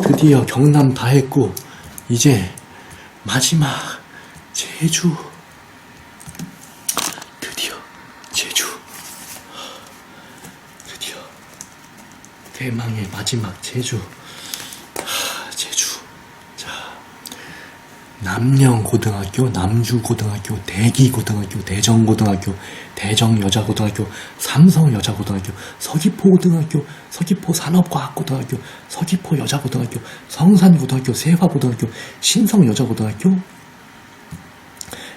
드디어 경남 다 했고 이제 마지막 제주. 드디어 제주. 대망의 마지막 제주. 제주. 자, 남령고등학교, 남주고등학교, 대기고등학교, 대정고등학교, 대정여자고등학교, 삼성여자고등학교, 서귀포고등학교, 서귀포산업과학고등학교, 서귀포여자고등학교, 성산고등학교, 세화고등학교, 신성여자고등학교,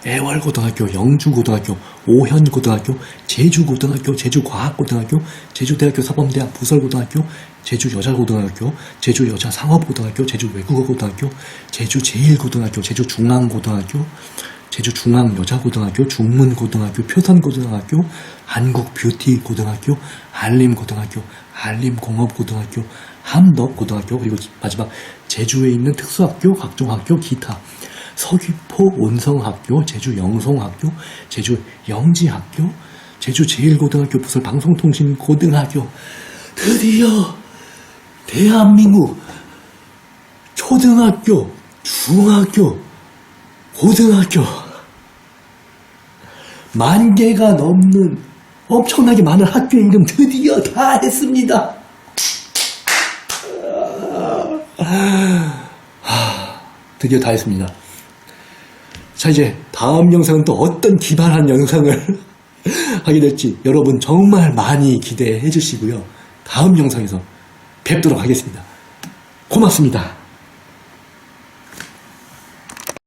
애월고등학교, 영주고등학교, 오현고등학교, 제주고등학교, 제주과학고등학교, 제주대학교 사범대학 부설고등학교, 제주여자고등학교, 제주여자상업고등학교, 제주외국어고등학교, 제주제일고등학교, 제주중앙고등학교, 제주중앙여자고등학교, 중문고등학교, 표선고등학교, 한국뷰티고등학교, 한림고등학교, 한림공업고등학교, 함덕고등학교, 그리고 마지막 제주에 있는 특수학교, 각종 학교, 기타, 서귀포 온성학교, 제주 영송학교, 제주 영지학교, 제주 제1고등학교 부설 방송통신고등학교. 드디어 대한민국 초등학교, 중학교, 고등학교 10,000개가 넘는 엄청나게 많은 학교의 이름 드디어 다 했습니다. 드디어 다 했습니다. 자, 이제 다음 영상은 또 어떤 기발한 영상을 하게 될지 여러분 정말 많이 기대해 주시고요. 다음 영상에서 뵙도록 하겠습니다. 고맙습니다.